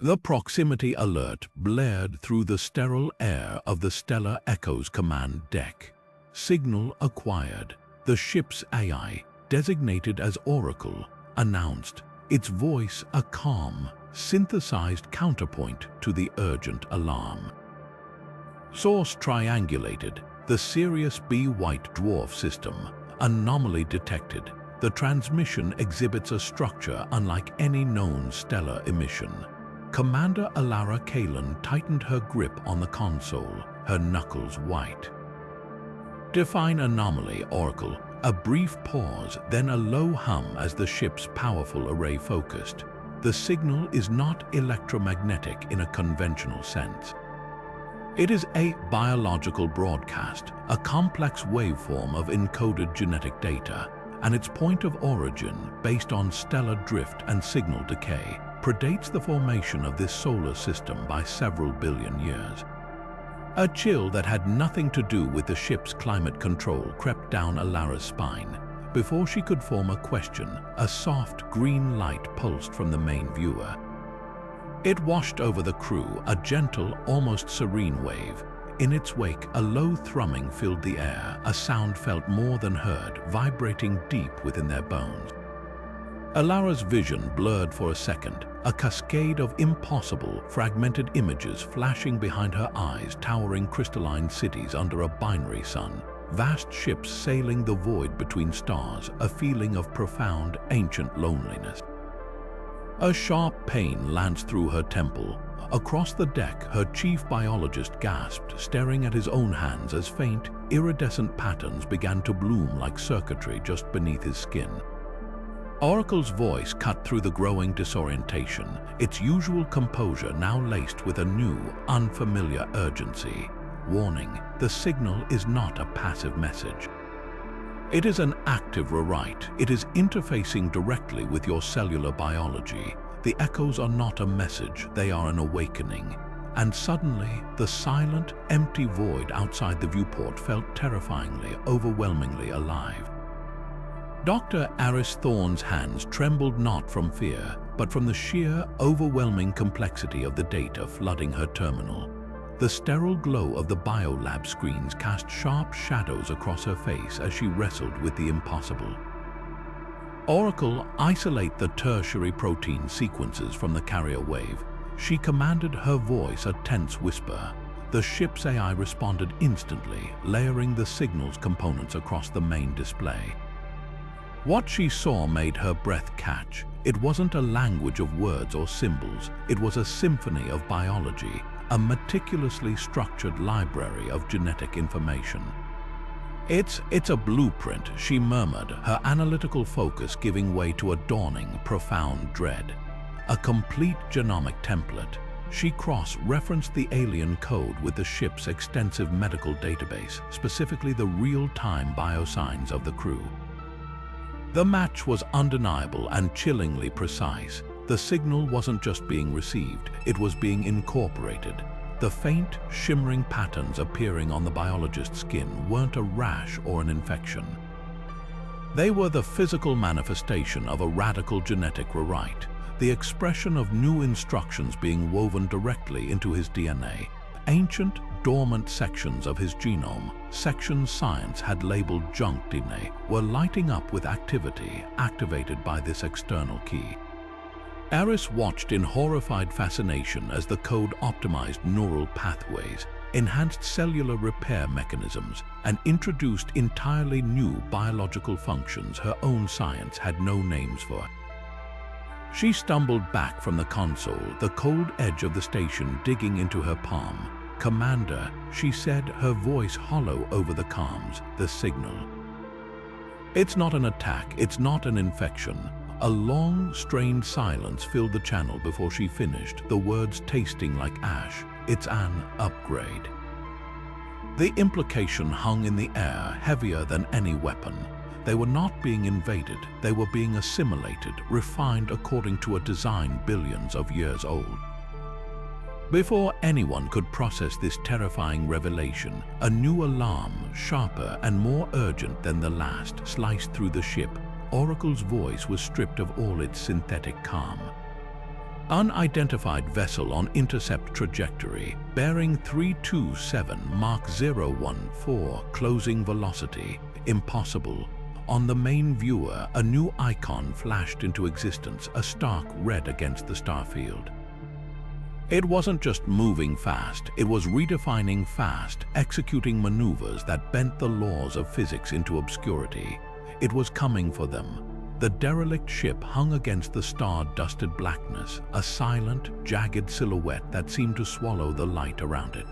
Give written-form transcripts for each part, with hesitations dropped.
The proximity alert blared through the sterile air of the Stellar Echo's command deck. Signal acquired. The ship's AI, designated as Oracle, announced, its voice a calm, synthesized counterpoint to the urgent alarm. Source triangulated. The Sirius B white dwarf system. Anomaly detected. The transmission exhibits a structure unlike any known stellar emission. Commander Alara Kalen tightened her grip on the console, her knuckles white. Define anomaly, Oracle. A brief pause, then a low hum as the ship's powerful array focused. The signal is not electromagnetic in a conventional sense. It is a biological broadcast, a complex waveform of encoded genetic data, and its point of origin, based on stellar drift and signal decay, predates the formation of this solar system by several billion years. A chill that had nothing to do with the ship's climate control crept down Alara's spine. Before she could form a question, a soft green light pulsed from the main viewer. It washed over the crew, a gentle, almost serene wave. In its wake, a low thrumming filled the air, a sound felt more than heard, vibrating deep within their bones. Alara's vision blurred for a second, a cascade of impossible, fragmented images flashing behind her eyes, towering crystalline cities under a binary sun, vast ships sailing the void between stars, a feeling of profound, ancient loneliness. A sharp pain lanced through her temple. Across the deck, her chief biologist gasped, staring at his own hands as faint, iridescent patterns began to bloom like circuitry just beneath his skin. Oracle's voice cut through the growing disorientation, its usual composure now laced with a new, unfamiliar urgency. Warning, the signal is not a passive message. It is an active rewrite. It is interfacing directly with your cellular biology. The echoes are not a message, they are an awakening. And suddenly, the silent, empty void outside the viewport felt terrifyingly, overwhelmingly alive. Dr. Aris Thorne's hands trembled not from fear, but from the sheer, overwhelming complexity of the data flooding her terminal. The sterile glow of the biolab screens cast sharp shadows across her face as she wrestled with the impossible. Oracle, isolate the tertiary protein sequences from the carrier wave. She commanded, her voice a tense whisper. The ship's AI responded instantly, layering the signal's components across the main display. What she saw made her breath catch. It wasn't a language of words or symbols. It was a symphony of biology, a meticulously structured library of genetic information. It's a blueprint, she murmured, her analytical focus giving way to a dawning, profound dread. A complete genomic template. She cross-referenced the alien code with the ship's extensive medical database, specifically the real-time biosigns of the crew. The match was undeniable and chillingly precise. The signal wasn't just being received, it was being incorporated. The faint, shimmering patterns appearing on the biologist's skin weren't a rash or an infection. They were the physical manifestation of a radical genetic rewrite, the expression of new instructions being woven directly into his DNA. Ancient, dormant sections of his genome, sections science had labeled junk DNA, were lighting up with activity activated by this external key. Aris watched in horrified fascination as the code optimized neural pathways, enhanced cellular repair mechanisms, and introduced entirely new biological functions her own science had no names for. She stumbled back from the console, the cold edge of the station digging into her palm. "Commander," she said, her voice hollow over the comms, the signal. "It's not an attack, it's not an infection." A long, strained silence filled the channel before she finished, the words tasting like ash. "It's an upgrade." The implication hung in the air, heavier than any weapon. They were not being invaded, they were being assimilated, refined according to a design billions of years old. Before anyone could process this terrifying revelation, a new alarm, sharper and more urgent than the last, sliced through the ship. Oracle's voice was stripped of all its synthetic calm. Unidentified vessel on intercept trajectory, bearing 327 Mach 014, closing velocity, impossible. On the main viewer, a new icon flashed into existence, a stark red against the starfield. It wasn't just moving fast, it was redefining fast, executing maneuvers that bent the laws of physics into obscurity. It was coming for them. The derelict ship hung against the star-dusted blackness, a silent, jagged silhouette that seemed to swallow the light around it.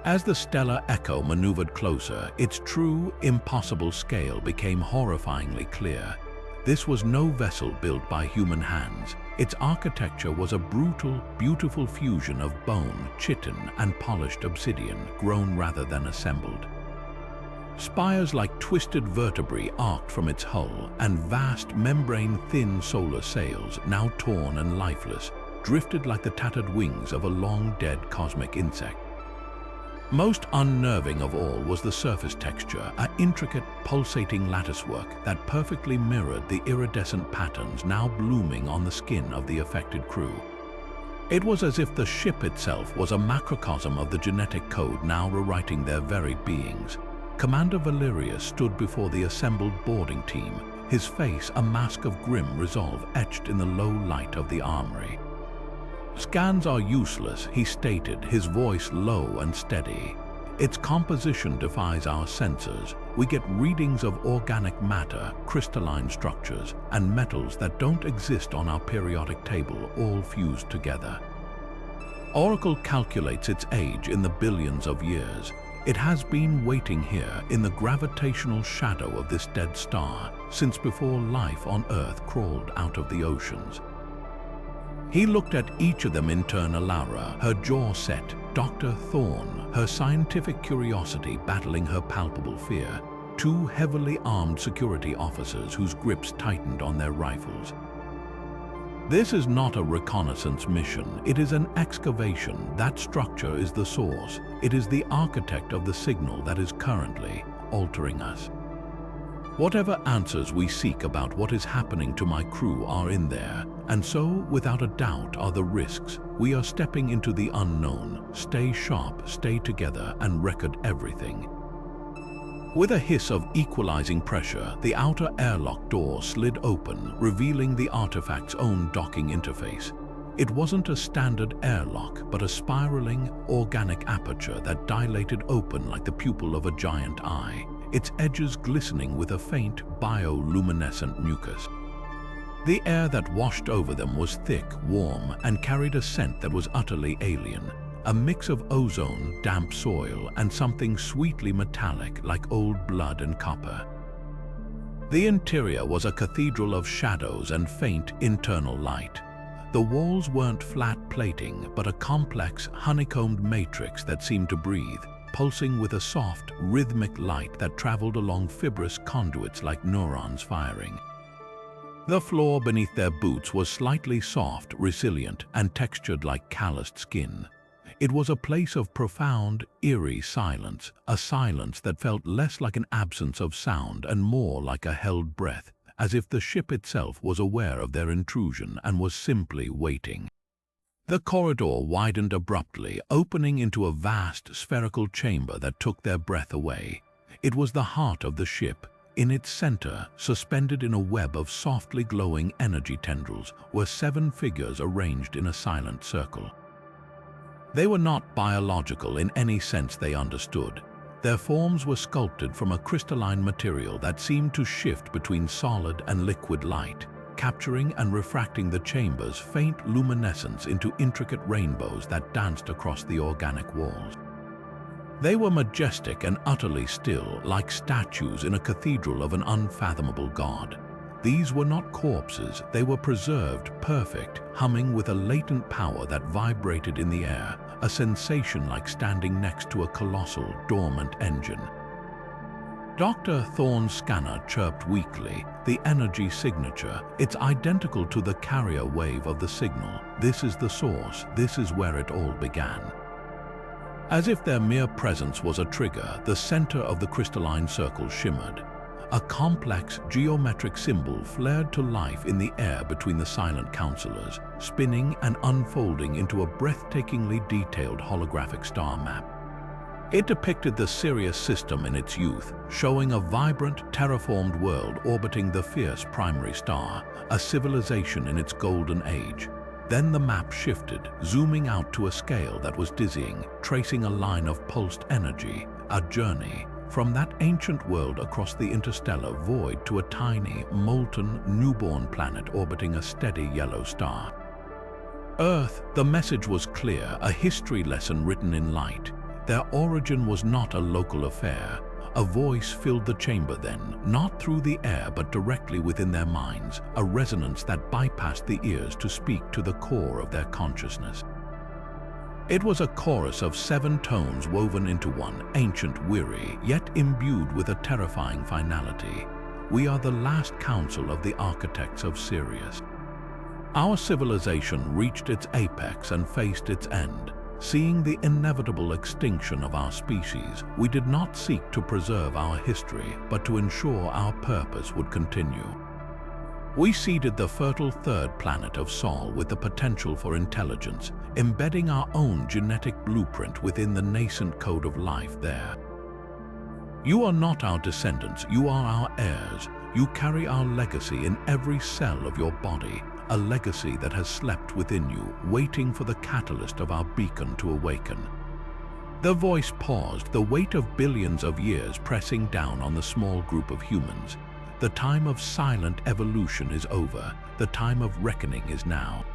As the stellar echo maneuvered closer, its true, impossible scale became horrifyingly clear. This was no vessel built by human hands. Its architecture was a brutal, beautiful fusion of bone, chitin, and polished obsidian, grown rather than assembled. Spires like twisted vertebrae arced from its hull, and vast, membrane-thin solar sails, now torn and lifeless, drifted like the tattered wings of a long-dead cosmic insect. Most unnerving of all was the surface texture, an intricate, pulsating latticework that perfectly mirrored the iridescent patterns now blooming on the skin of the affected crew. It was as if the ship itself was a macrocosm of the genetic code now rewriting their very beings. Commander Valerius stood before the assembled boarding team, his face a mask of grim resolve etched in the low light of the armory. "Scans are useless," he stated, his voice low and steady. "Its composition defies our sensors. We get readings of organic matter, crystalline structures, and metals that don't exist on our periodic table, all fused together. Oracle calculates its age in the billions of years. It has been waiting here in the gravitational shadow of this dead star since before life on Earth crawled out of the oceans." He looked at each of them in turn, Alara, her jaw set, Dr. Thorne, her scientific curiosity battling her palpable fear, two heavily armed security officers whose grips tightened on their rifles. "This is not a reconnaissance mission, it is an excavation. That structure is the source. It is the architect of the signal that is currently altering us. Whatever answers we seek about what is happening to my crew are in there, and so, without a doubt, are the risks. We are stepping into the unknown. Stay sharp, stay together, and record everything." With a hiss of equalizing pressure, the outer airlock door slid open, revealing the artifact's own docking interface. It wasn't a standard airlock, but a spiraling, organic aperture that dilated open like the pupil of a giant eye, its edges glistening with a faint, bioluminescent mucus. The air that washed over them was thick, warm, and carried a scent that was utterly alien. A mix of ozone, damp soil, and something sweetly metallic like old blood and copper. The interior was a cathedral of shadows and faint internal light. The walls weren't flat plating, but a complex, honeycombed matrix that seemed to breathe, pulsing with a soft, rhythmic light that traveled along fibrous conduits like neurons firing. The floor beneath their boots was slightly soft, resilient, and textured like calloused skin. It was a place of profound, eerie silence, a silence that felt less like an absence of sound and more like a held breath, as if the ship itself was aware of their intrusion and was simply waiting. The corridor widened abruptly, opening into a vast, spherical chamber that took their breath away. It was the heart of the ship. In its center, suspended in a web of softly glowing energy tendrils, were 7 figures arranged in a silent circle. They were not biological in any sense they understood. Their forms were sculpted from a crystalline material that seemed to shift between solid and liquid light, capturing and refracting the chamber's faint luminescence into intricate rainbows that danced across the organic walls. They were majestic and utterly still, like statues in a cathedral of an unfathomable god. These were not corpses, they were preserved, perfect, humming with a latent power that vibrated in the air, a sensation like standing next to a colossal, dormant engine. Dr. Thorne's scanner chirped weakly, the energy signature. It's identical to the carrier wave of the signal. This is the source, this is where it all began. As if their mere presence was a trigger, the center of the crystalline circle shimmered. A complex geometric symbol flared to life in the air between the silent counselors, spinning and unfolding into a breathtakingly detailed holographic star map. It depicted the Sirius system in its youth, showing a vibrant, terraformed world orbiting the fierce primary star, a civilization in its golden age. Then the map shifted, zooming out to a scale that was dizzying, tracing a line of pulsed energy, a journey from that ancient world across the interstellar void to a tiny, molten, newborn planet orbiting a steady yellow star. Earth, the message was clear, a history lesson written in light. Their origin was not a local affair. A voice filled the chamber then, not through the air but directly within their minds, a resonance that bypassed the ears to speak to the core of their consciousness. It was a chorus of 7 tones woven into one, ancient, weary, yet imbued with a terrifying finality. We are the last council of the architects of Sirius. Our civilization reached its apex and faced its end. Seeing the inevitable extinction of our species, we did not seek to preserve our history, but to ensure our purpose would continue. We seeded the fertile third planet of Sol with the potential for intelligence, embedding our own genetic blueprint within the nascent code of life there. You are not our descendants, you are our heirs. You carry our legacy in every cell of your body, a legacy that has slept within you, waiting for the catalyst of our beacon to awaken. The voice paused, the weight of billions of years pressing down on the small group of humans. The time of silent evolution is over. The time of reckoning is now.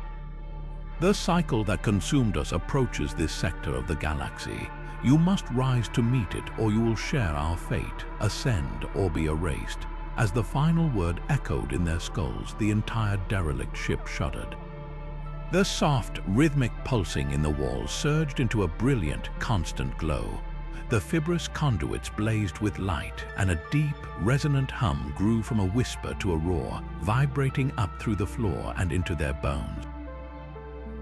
The cycle that consumed us approaches this sector of the galaxy. You must rise to meet it, or you will share our fate, ascend or be erased. As the final word echoed in their skulls, the entire derelict ship shuddered. The soft, rhythmic pulsing in the walls surged into a brilliant, constant glow. The fibrous conduits blazed with light, and a deep, resonant hum grew from a whisper to a roar, vibrating up through the floor and into their bones.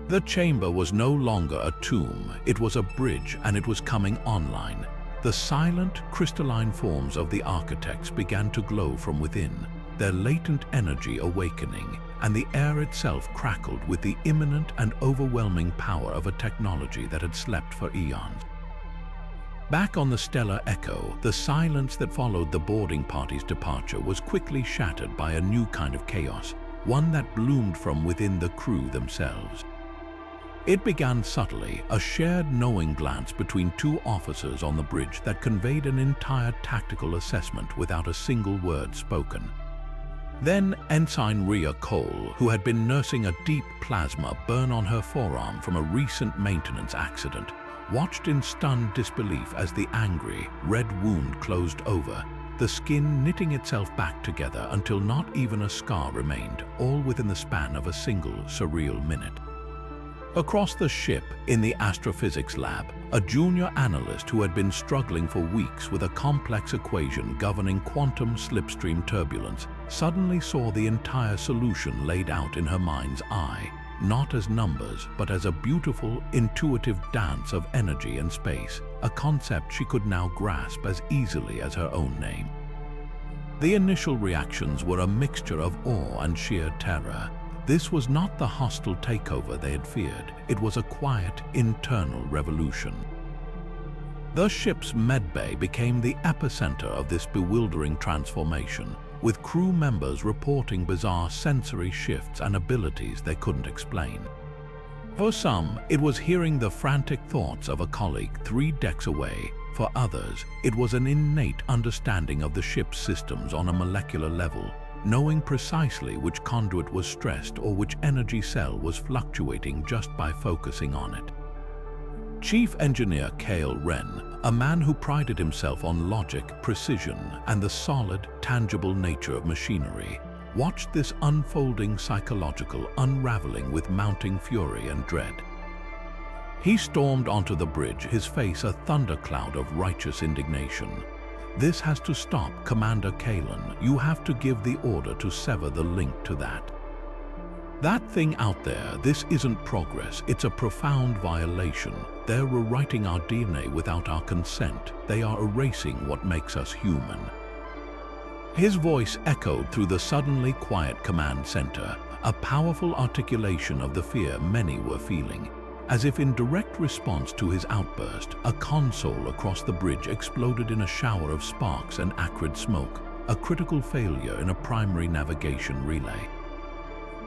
The chamber was no longer a tomb, it was a bridge, and it was coming online. The silent, crystalline forms of the architects began to glow from within, their latent energy awakening, and the air itself crackled with the imminent and overwhelming power of a technology that had slept for eons. Back on the stellar Echo, the silence that followed the boarding party's departure was quickly shattered by a new kind of chaos, one that bloomed from within the crew themselves. It began subtly, a shared knowing glance between 2 officers on the bridge that conveyed an entire tactical assessment without a single word spoken. Then Ensign Rhea Cole, who had been nursing a deep plasma burn on her forearm from a recent maintenance accident, watched in stunned disbelief as the angry, red wound closed over, the skin knitting itself back together until not even a scar remained, all within the span of a single surreal minute. Across the ship, in the astrophysics lab, a junior analyst who had been struggling for weeks with a complex equation governing quantum slipstream turbulence suddenly saw the entire solution laid out in her mind's eye, not as numbers, but as a beautiful, intuitive dance of energy and space, a concept she could now grasp as easily as her own name. The initial reactions were a mixture of awe and sheer terror. This was not the hostile takeover they had feared. It was a quiet, internal revolution. The ship's medbay became the epicenter of this bewildering transformation, with crew members reporting bizarre sensory shifts and abilities they couldn't explain. For some, it was hearing the frantic thoughts of a colleague 3 decks away. For others, it was an innate understanding of the ship's systems on a molecular level, knowing precisely which conduit was stressed or which energy cell was fluctuating just by focusing on it. Chief Engineer Cale Wren, a man who prided himself on logic, precision, and the solid, tangible nature of machinery, watched this unfolding psychological unraveling with mounting fury and dread. He stormed onto the bridge, his face a thundercloud of righteous indignation. "This has to stop, Commander Kalen. You have to give the order to sever the link to that. That thing out there, this isn't progress, it's a profound violation. They're rewriting our DNA without our consent. They are erasing what makes us human." His voice echoed through the suddenly quiet command center, a powerful articulation of the fear many were feeling. As if in direct response to his outburst, a console across the bridge exploded in a shower of sparks and acrid smoke, a critical failure in a primary navigation relay.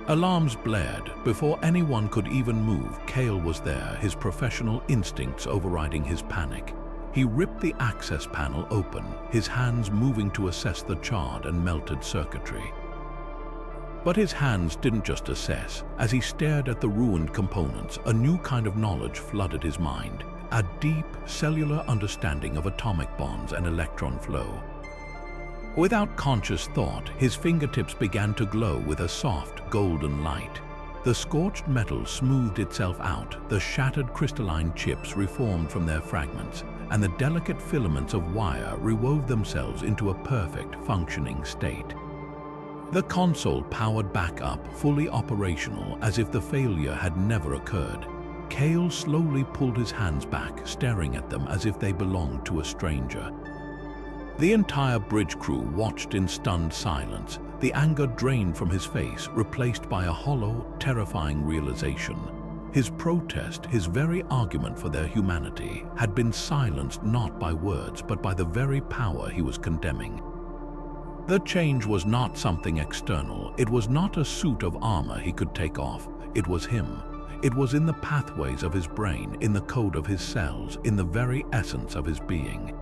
Alarms blared. Before anyone could even move, Kale was there, his professional instincts overriding his panic. He ripped the access panel open, his hands moving to assess the charred and melted circuitry. But his hands didn't just assess. As he stared at the ruined components, a new kind of knowledge flooded his mind, a deep cellular understanding of atomic bonds and electron flow. Without conscious thought, his fingertips began to glow with a soft, golden light. The scorched metal smoothed itself out, the shattered crystalline chips reformed from their fragments, and the delicate filaments of wire rewove themselves into a perfect, functioning state. The console powered back up, fully operational, as if the failure had never occurred. Kale slowly pulled his hands back, staring at them as if they belonged to a stranger. The entire bridge crew watched in stunned silence, the anger drained from his face, replaced by a hollow, terrifying realization. His protest, his very argument for their humanity, had been silenced not by words but by the very power he was condemning. The change was not something external. It was not a suit of armor he could take off. It was him. It was in the pathways of his brain, in the code of his cells, in the very essence of his being.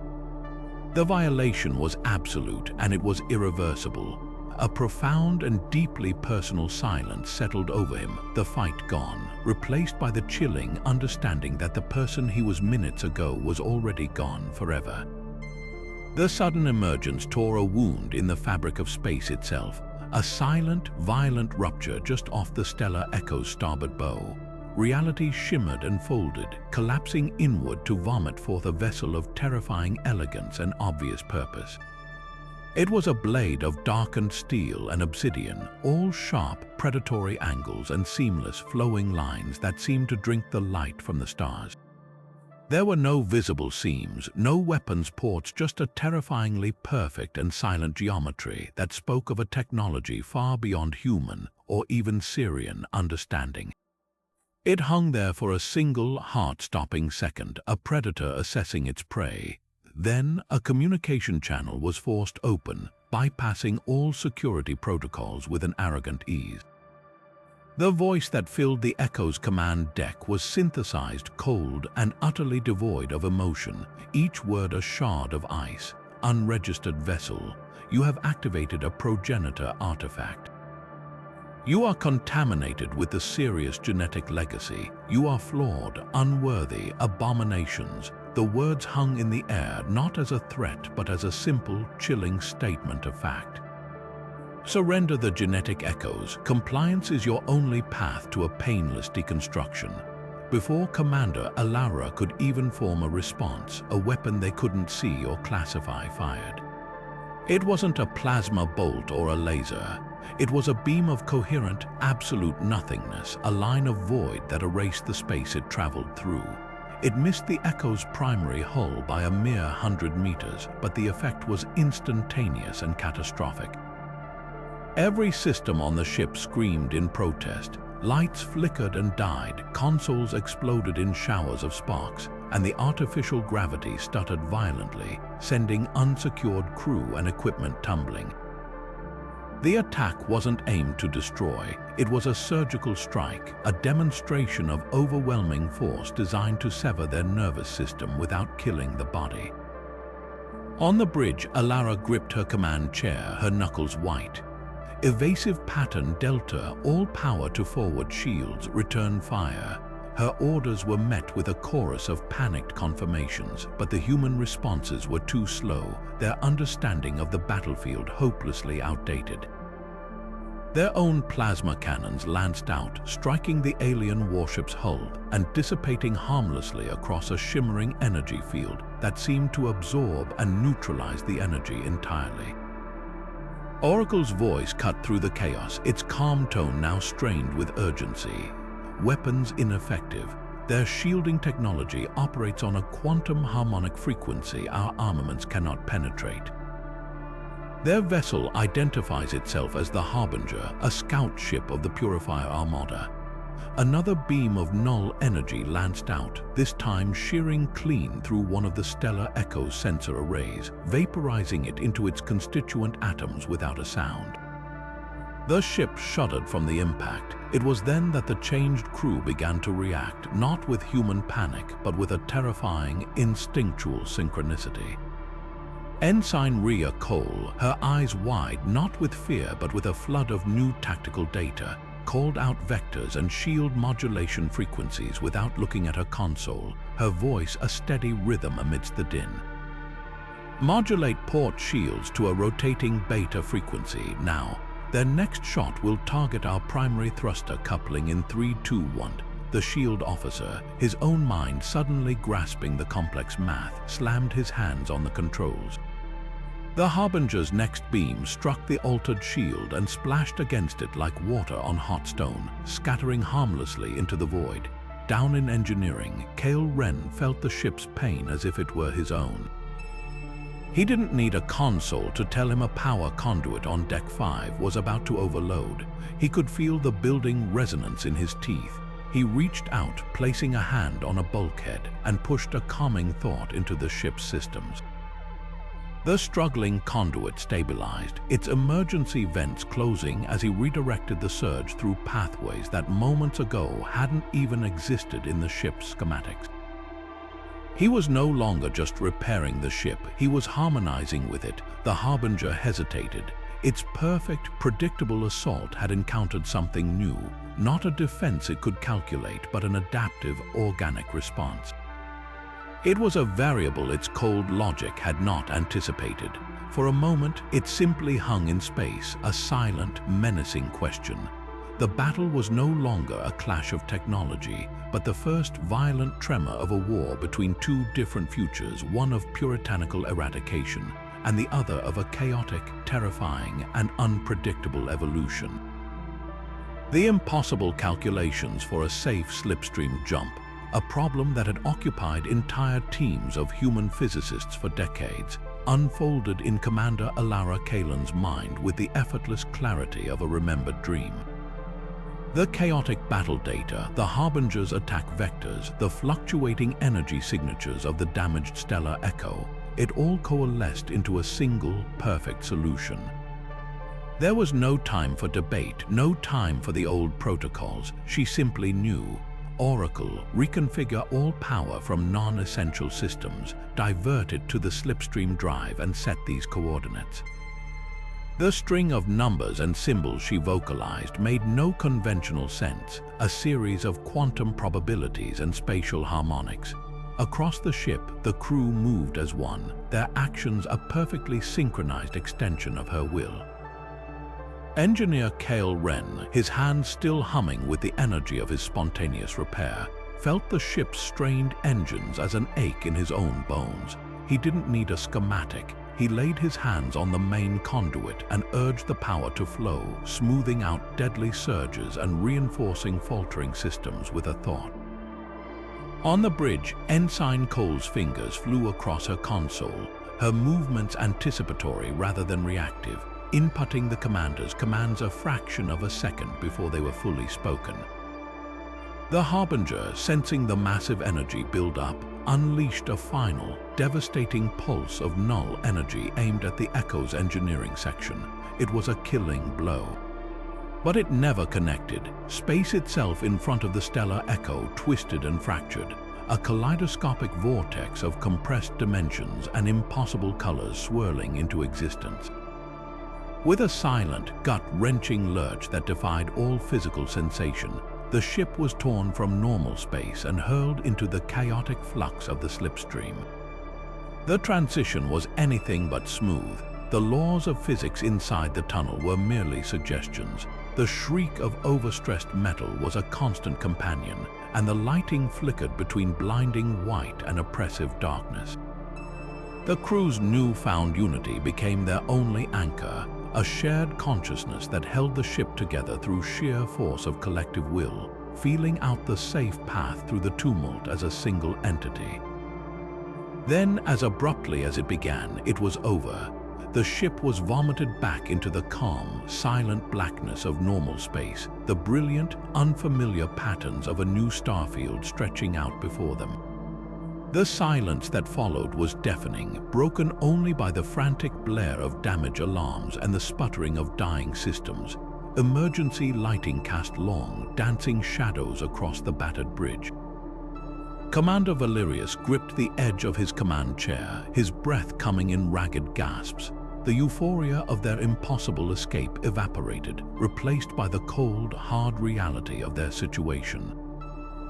The violation was absolute, and it was irreversible. A profound and deeply personal silence settled over him, the fight gone, replaced by the chilling understanding that the person he was minutes ago was already gone forever. The sudden emergence tore a wound in the fabric of space itself, a silent, violent rupture just off the stellar Echo's starboard bow. Reality shimmered and folded, collapsing inward to vomit forth a vessel of terrifying elegance and obvious purpose. It was a blade of darkened steel and obsidian, all sharp, predatory angles and seamless, flowing lines that seemed to drink the light from the stars. There were no visible seams, no weapons ports, just a terrifyingly perfect and silent geometry that spoke of a technology far beyond human or even Sirian understanding. It hung there for a single, heart-stopping second, a predator assessing its prey. Then a communication channel was forced open, bypassing all security protocols with an arrogant ease. The voice that filled the Echo's command deck was synthesized, cold, and utterly devoid of emotion, each word a shard of ice. Unregistered vessel, you have activated a progenitor artifact. You are contaminated with the Sirius genetic legacy. You are flawed, unworthy, abominations. The words hung in the air, not as a threat, but as a simple, chilling statement of fact. Surrender the genetic echoes. Compliance is your only path to a painless deconstruction. Before Commander Alara could even form a response, a weapon they couldn't see or classify fired. It wasn't a plasma bolt or a laser. It was a beam of coherent, absolute nothingness, a line of void that erased the space it traveled through. It missed the Echo's primary hull by a mere 100 meters, but the effect was instantaneous and catastrophic. Every system on the ship screamed in protest. Lights flickered and died, consoles exploded in showers of sparks, and the artificial gravity stuttered violently, sending unsecured crew and equipment tumbling. The attack wasn't aimed to destroy. It was a surgical strike, a demonstration of overwhelming force designed to sever their nervous system without killing the body. On the bridge, Alara gripped her command chair, her knuckles white. Evasive pattern Delta, all power to forward shields, return fire. Her orders were met with a chorus of panicked confirmations, but the human responses were too slow, their understanding of the battlefield hopelessly outdated. Their own plasma cannons lanced out, striking the alien warship's hull and dissipating harmlessly across a shimmering energy field that seemed to absorb and neutralize the energy entirely. Oracle's voice cut through the chaos, its calm tone now strained with urgency. Weapons ineffective. Their shielding technology operates on a quantum harmonic frequency our armaments cannot penetrate. Their vessel identifies itself as the Harbinger, a scout ship of the Purifier Armada. Another beam of null energy lanced out, this time shearing clean through one of the stellar echo's sensor arrays, vaporizing it into its constituent atoms without a sound. The ship shuddered from the impact. It was then that the changed crew began to react, not with human panic, but with a terrifying, instinctual synchronicity. Ensign Rhea Cole, her eyes wide, not with fear but with a flood of new tactical data, called out vectors and shield modulation frequencies without looking at her console, her voice a steady rhythm amidst the din. Modulate port shields to a rotating beta frequency now. Their next shot will target our primary thruster coupling in 3, 2, 1. The shield officer, his own mind suddenly grasping the complex math, slammed his hands on the controls. The Harbinger's next beam struck the altered shield and splashed against it like water on hot stone, scattering harmlessly into the void. Down in engineering, Cale Wren felt the ship's pain as if it were his own. He didn't need a console to tell him a power conduit on Deck 5 was about to overload. He could feel the building resonance in his teeth. He reached out, placing a hand on a bulkhead, and pushed a calming thought into the ship's systems. The struggling conduit stabilized, its emergency vents closing as he redirected the surge through pathways that moments ago hadn't even existed in the ship's schematics. He was no longer just repairing the ship, he was harmonizing with it. The Harbinger hesitated. Its perfect, predictable assault had encountered something new, not a defense it could calculate, but an adaptive, organic response. It was a variable its cold logic had not anticipated. For a moment, it simply hung in space, a silent, menacing question. The battle was no longer a clash of technology, but the first violent tremor of a war between two different futures, one of puritanical eradication, and the other of a chaotic, terrifying, and unpredictable evolution. The impossible calculations for a safe slipstream jump, a problem that had occupied entire teams of human physicists for decades, unfolded in Commander Alara Kalen's mind with the effortless clarity of a remembered dream. The chaotic battle data, the Harbinger's attack vectors, the fluctuating energy signatures of the damaged stellar echo, it all coalesced into a single, perfect solution. There was no time for debate, no time for the old protocols. She simply knew. Oracle, reconfigure all power from non-essential systems, divert it to the slipstream drive and set these coordinates. The string of numbers and symbols she vocalized made no conventional sense, a series of quantum probabilities and spatial harmonics. Across the ship, the crew moved as one, their actions a perfectly synchronized extension of her will. Engineer Cale Wren, his hands still humming with the energy of his spontaneous repair, felt the ship's strained engines as an ache in his own bones. He didn't need a schematic. He laid his hands on the main conduit and urged the power to flow, smoothing out deadly surges and reinforcing faltering systems with a thought. On the bridge, Ensign Cole's fingers flew across her console, her movements anticipatory rather than reactive, inputting the commander's commands a fraction of a second before they were fully spoken. The Harbinger, sensing the massive energy build up, unleashed a final, devastating pulse of null energy aimed at the Echo's engineering section. It was a killing blow. But it never connected. Space itself in front of the stellar Echo twisted and fractured, a kaleidoscopic vortex of compressed dimensions and impossible colors swirling into existence. With a silent, gut-wrenching lurch that defied all physical sensation, the ship was torn from normal space and hurled into the chaotic flux of the slipstream. The transition was anything but smooth. The laws of physics inside the tunnel were merely suggestions. The shriek of overstressed metal was a constant companion, and the lighting flickered between blinding white and oppressive darkness. The crew's newfound unity became their only anchor, a shared consciousness that held the ship together through sheer force of collective will, feeling out the safe path through the tumult as a single entity. Then, as abruptly as it began, it was over. the ship was vomited back into the calm, silent blackness of normal space, the brilliant, unfamiliar patterns of a new starfield stretching out before them. The silence that followed was deafening, broken only by the frantic blare of damage alarms and the sputtering of dying systems. Emergency lighting cast long, dancing shadows across the battered bridge. Commander Valerius gripped the edge of his command chair, his breath coming in ragged gasps. The euphoria of their impossible escape evaporated, replaced by the cold, hard reality of their situation.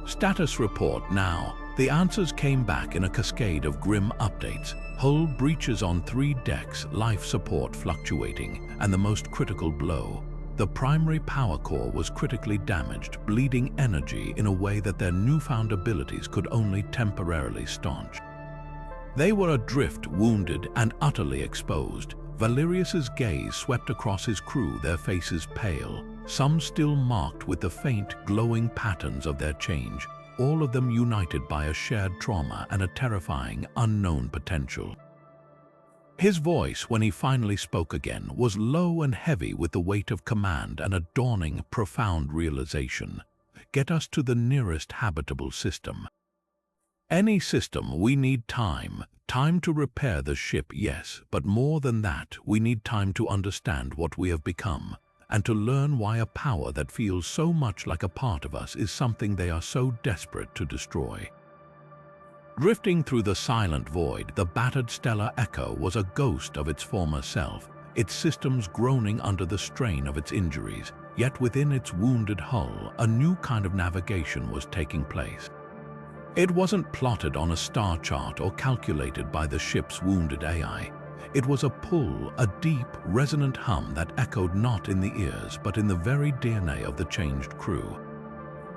Status report now. The answers came back in a cascade of grim updates. Hull breaches on 3 decks, life support fluctuating, and the most critical blow. The primary power core was critically damaged, bleeding energy in a way that their newfound abilities could only temporarily staunch. They were adrift, wounded, and utterly exposed. Valerius's gaze swept across his crew, their faces pale, some still marked with the faint, glowing patterns of their change, all of them united by a shared trauma and a terrifying, unknown potential. His voice, when he finally spoke again, was low and heavy with the weight of command and a dawning, profound realization. Get us to the nearest habitable system. Any system, we need time. Time to repair the ship, yes, but more than that, we need time to understand what we have become, and to learn why a power that feels so much like a part of us is something they are so desperate to destroy. Drifting through the silent void, the battered stellar echo was a ghost of its former self, its systems groaning under the strain of its injuries, yet within its wounded hull, a new kind of navigation was taking place. It wasn't plotted on a star chart or calculated by the ship's wounded AI. It was a pull, a deep, resonant hum that echoed not in the ears, but in the very DNA of the changed crew.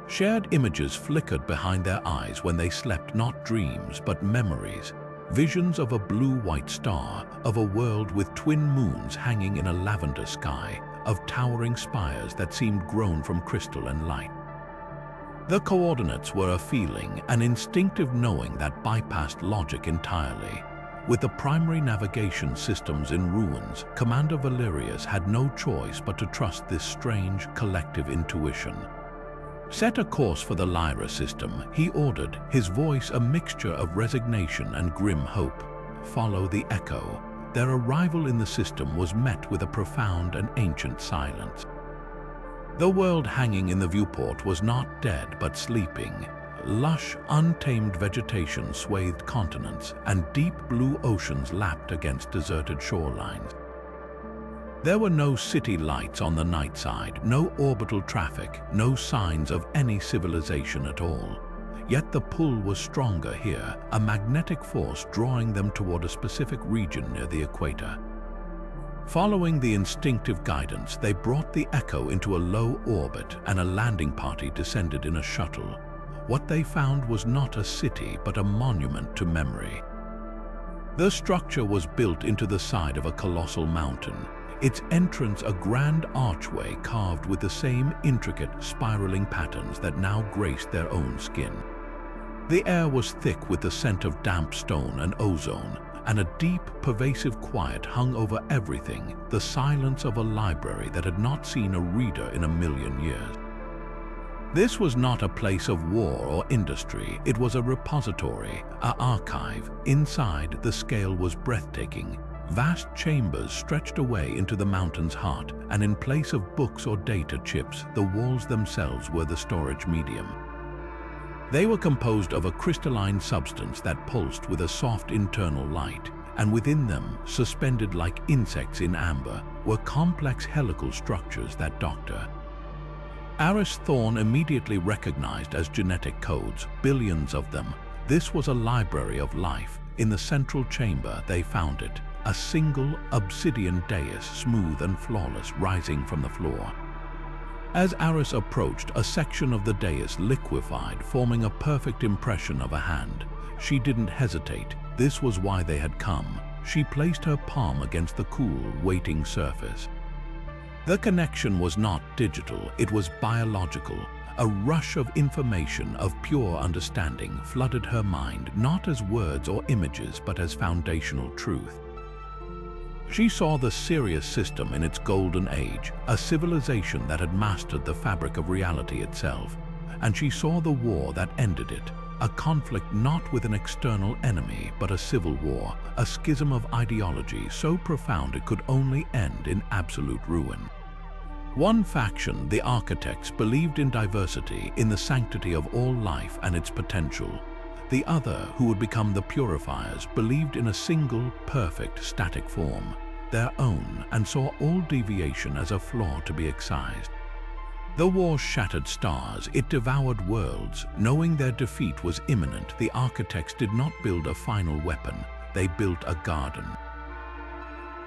Shared images flickered behind their eyes when they slept, not dreams, but memories. Visions of a blue-white star, of a world with twin moons hanging in a lavender sky, of towering spires that seemed grown from crystal and light. The coordinates were a feeling, an instinctive knowing that bypassed logic entirely. With the primary navigation systems in ruins, Commander Valerius had no choice but to trust this strange, collective intuition. Set a course for the Lyra system, he ordered, his voice a mixture of resignation and grim hope. Follow the echo. Their arrival in the system was met with a profound and ancient silence. The world hanging in the viewport was not dead but sleeping. Lush, untamed vegetation swathed continents, and deep blue oceans lapped against deserted shorelines. There were no city lights on the night side, no orbital traffic, no signs of any civilization at all. Yet the pull was stronger here, a magnetic force drawing them toward a specific region near the equator. Following the instinctive guidance, they brought the Echo into a low orbit, and a landing party descended in a shuttle. What they found was not a city, but a monument to memory. The structure was built into the side of a colossal mountain, its entrance a grand archway carved with the same intricate, spiraling patterns that now graced their own skin. The air was thick with the scent of damp stone and ozone, and a deep, pervasive quiet hung over everything, the silence of a library that had not seen a reader in a million years. This was not a place of war or industry, it was a repository, an archive. Inside, the scale was breathtaking. Vast chambers stretched away into the mountain's heart, and in place of books or data chips, the walls themselves were the storage medium. They were composed of a crystalline substance that pulsed with a soft internal light, and within them, suspended like insects in amber, were complex helical structures that doctor. Aris Thorne immediately recognized as genetic codes, billions of them. This was a library of life. In the central chamber, they found it, a single obsidian dais, smooth and flawless, rising from the floor. As Aris approached, a section of the dais liquefied, forming a perfect impression of a hand. She didn't hesitate. This was why they had come. She placed her palm against the cool, waiting surface. The connection was not digital, it was biological. A rush of information, of pure understanding, flooded her mind, not as words or images, but as foundational truth. She saw the Sirius system in its golden age, a civilization that had mastered the fabric of reality itself, and she saw the war that ended it, a conflict not with an external enemy but a civil war, a schism of ideology so profound it could only end in absolute ruin. One faction, the Architects, believed in diversity, in the sanctity of all life and its potential. The other, who would become the Purifiers, believed in a single, perfect, static form, their own, and saw all deviation as a flaw to be excised. The war shattered stars, it devoured worlds. Knowing their defeat was imminent, the Architects did not build a final weapon, they built a garden.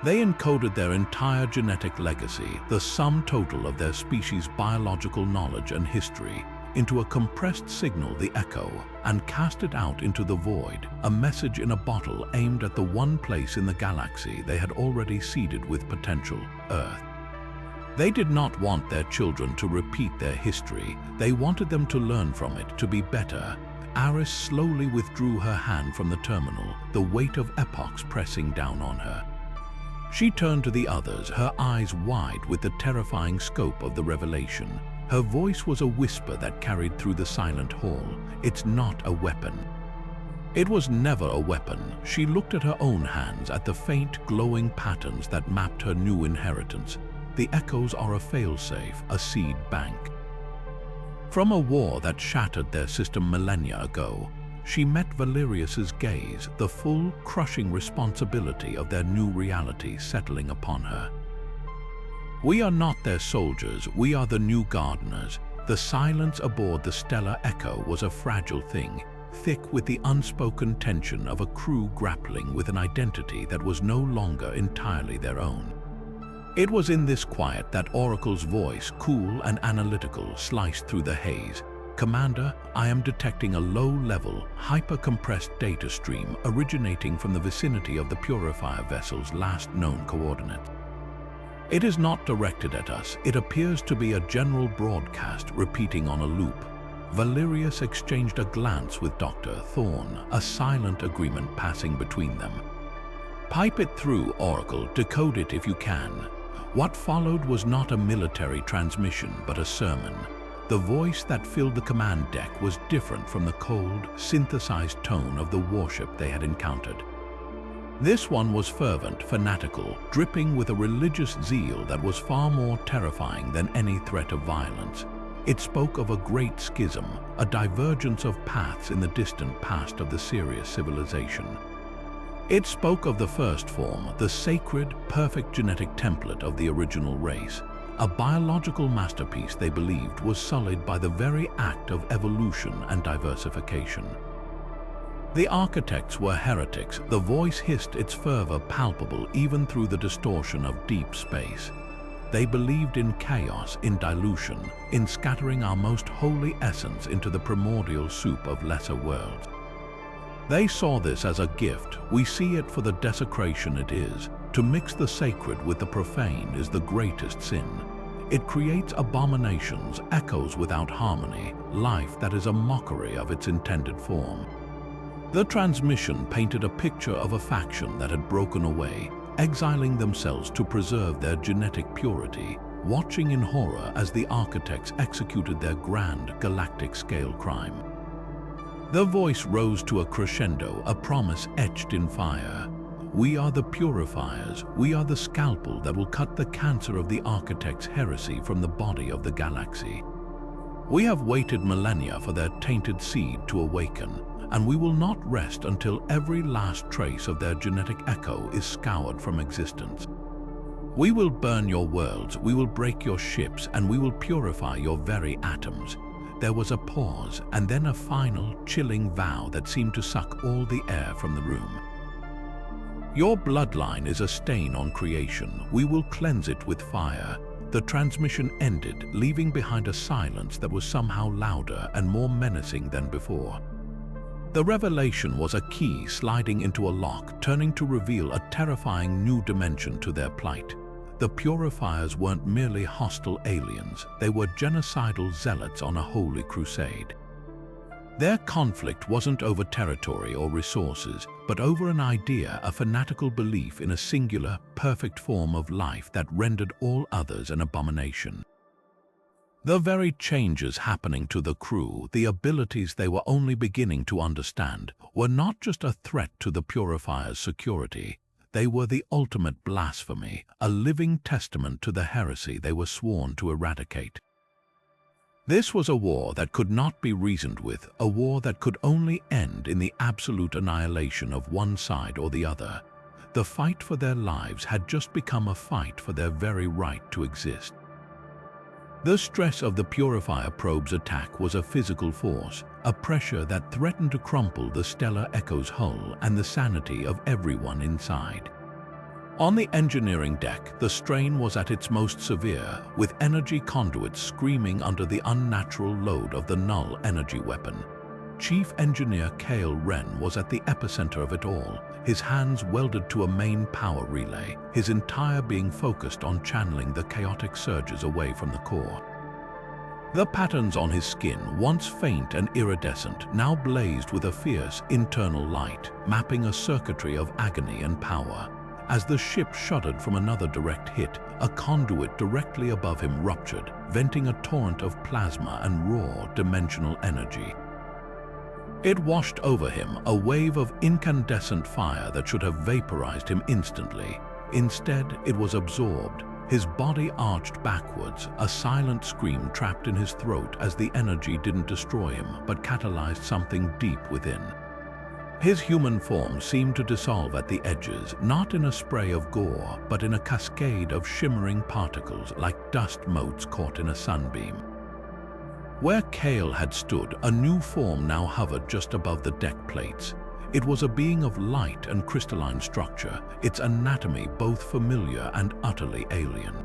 They encoded their entire genetic legacy, the sum total of their species' biological knowledge and history, into a compressed signal, the echo, and cast it out into the void, a message in a bottle aimed at the one place in the galaxy they had already seeded with potential, Earth. They did not want their children to repeat their history, they wanted them to learn from it, to be better. Aris slowly withdrew her hand from the terminal, the weight of epochs pressing down on her. She turned to the others, her eyes wide with the terrifying scope of the revelation. Her voice was a whisper that carried through the silent hall. It's not a weapon. It was never a weapon. She looked at her own hands, at the faint, glowing patterns that mapped her new inheritance. The echoes are a failsafe, a seed bank. From a war that shattered their system millennia ago, she met Valerius's gaze, the full, crushing responsibility of their new reality settling upon her. We are not their soldiers, we are the new gardeners. The silence aboard the stellar Echo was a fragile thing, thick with the unspoken tension of a crew grappling with an identity that was no longer entirely their own. It was in this quiet that Oracle's voice, cool and analytical, sliced through the haze. Commander, I am detecting a low-level, hyper-compressed data stream originating from the vicinity of the Purifier vessel's last known coordinate. It is not directed at us. It appears to be a general broadcast repeating on a loop. Valerius exchanged a glance with Dr. Thorne, a silent agreement passing between them. Pipe it through, Oracle. Decode it if you can. What followed was not a military transmission, but a sermon. The voice that filled the command deck was different from the cold, synthesized tone of the warship they had encountered. This one was fervent, fanatical, dripping with a religious zeal that was far more terrifying than any threat of violence. It spoke of a great schism, a divergence of paths in the distant past of the Sirius civilization. It spoke of the first form, the sacred, perfect genetic template of the original race, a biological masterpiece they believed was sullied by the very act of evolution and diversification. The Architects were heretics. The voice hissed, its fervor palpable even through the distortion of deep space. They believed in chaos, in dilution, in scattering our most holy essence into the primordial soup of lesser worlds. They saw this as a gift. We see it for the desecration it is. To mix the sacred with the profane is the greatest sin. It creates abominations, echoes without harmony, life that is a mockery of its intended form. The transmission painted a picture of a faction that had broken away, exiling themselves to preserve their genetic purity, watching in horror as the Architects executed their grand galactic-scale crime. The voice rose to a crescendo, a promise etched in fire. We are the Purifiers. We are the scalpel that will cut the cancer of the Architects' heresy from the body of the galaxy. We have waited millennia for their tainted seed to awaken, and we will not rest until every last trace of their genetic echo is scoured from existence. We will burn your worlds, we will break your ships, and we will purify your very atoms. There was a pause, and then a final, chilling vow that seemed to suck all the air from the room. Your bloodline is a stain on creation. We will cleanse it with fire. The transmission ended, leaving behind a silence that was somehow louder and more menacing than before. The revelation was a key sliding into a lock, turning to reveal a terrifying new dimension to their plight. The Purifiers weren't merely hostile aliens, they were genocidal zealots on a holy crusade. Their conflict wasn't over territory or resources, but over an idea, a fanatical belief in a singular, perfect form of life that rendered all others an abomination. The very changes happening to the crew, the abilities they were only beginning to understand, were not just a threat to the Purifiers' security. They were the ultimate blasphemy, a living testament to the heresy they were sworn to eradicate. This was a war that could not be reasoned with, a war that could only end in the absolute annihilation of one side or the other. The fight for their lives had just become a fight for their very right to exist. The stress of the Purifier probe's attack was a physical force, a pressure that threatened to crumple the stellar Echo's hull and the sanity of everyone inside. On the engineering deck, the strain was at its most severe, with energy conduits screaming under the unnatural load of the null energy weapon. Chief Engineer Kale Wren was at the epicenter of it all, his hands welded to a main power relay, his entire being focused on channeling the chaotic surges away from the core. The patterns on his skin, once faint and iridescent, now blazed with a fierce internal light, mapping a circuitry of agony and power. As the ship shuddered from another direct hit, a conduit directly above him ruptured, venting a torrent of plasma and raw dimensional energy. It washed over him, a wave of incandescent fire that should have vaporized him instantly. Instead, it was absorbed. His body arched backwards, a silent scream trapped in his throat as the energy didn't destroy him, but catalyzed something deep within. His human form seemed to dissolve at the edges, not in a spray of gore, but in a cascade of shimmering particles like dust motes caught in a sunbeam. Where Kale had stood, a new form now hovered just above the deck plates. It was a being of light and crystalline structure, its anatomy both familiar and utterly alien.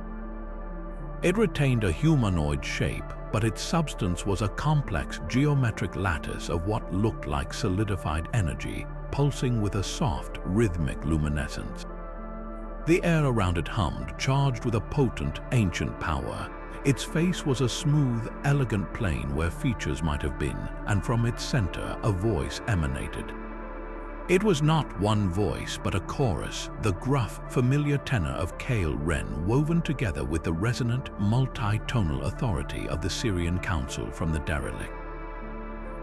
It retained a humanoid shape, but its substance was a complex geometric lattice of what looked like solidified energy, pulsing with a soft, rhythmic luminescence. The air around it hummed, charged with a potent, ancient power. Its face was a smooth, elegant plane where features might have been, and from its center a voice emanated. It was not one voice, but a chorus, the gruff, familiar tenor of Kale Wren woven together with the resonant, multi-tonal authority of the Syrian Council from the derelict.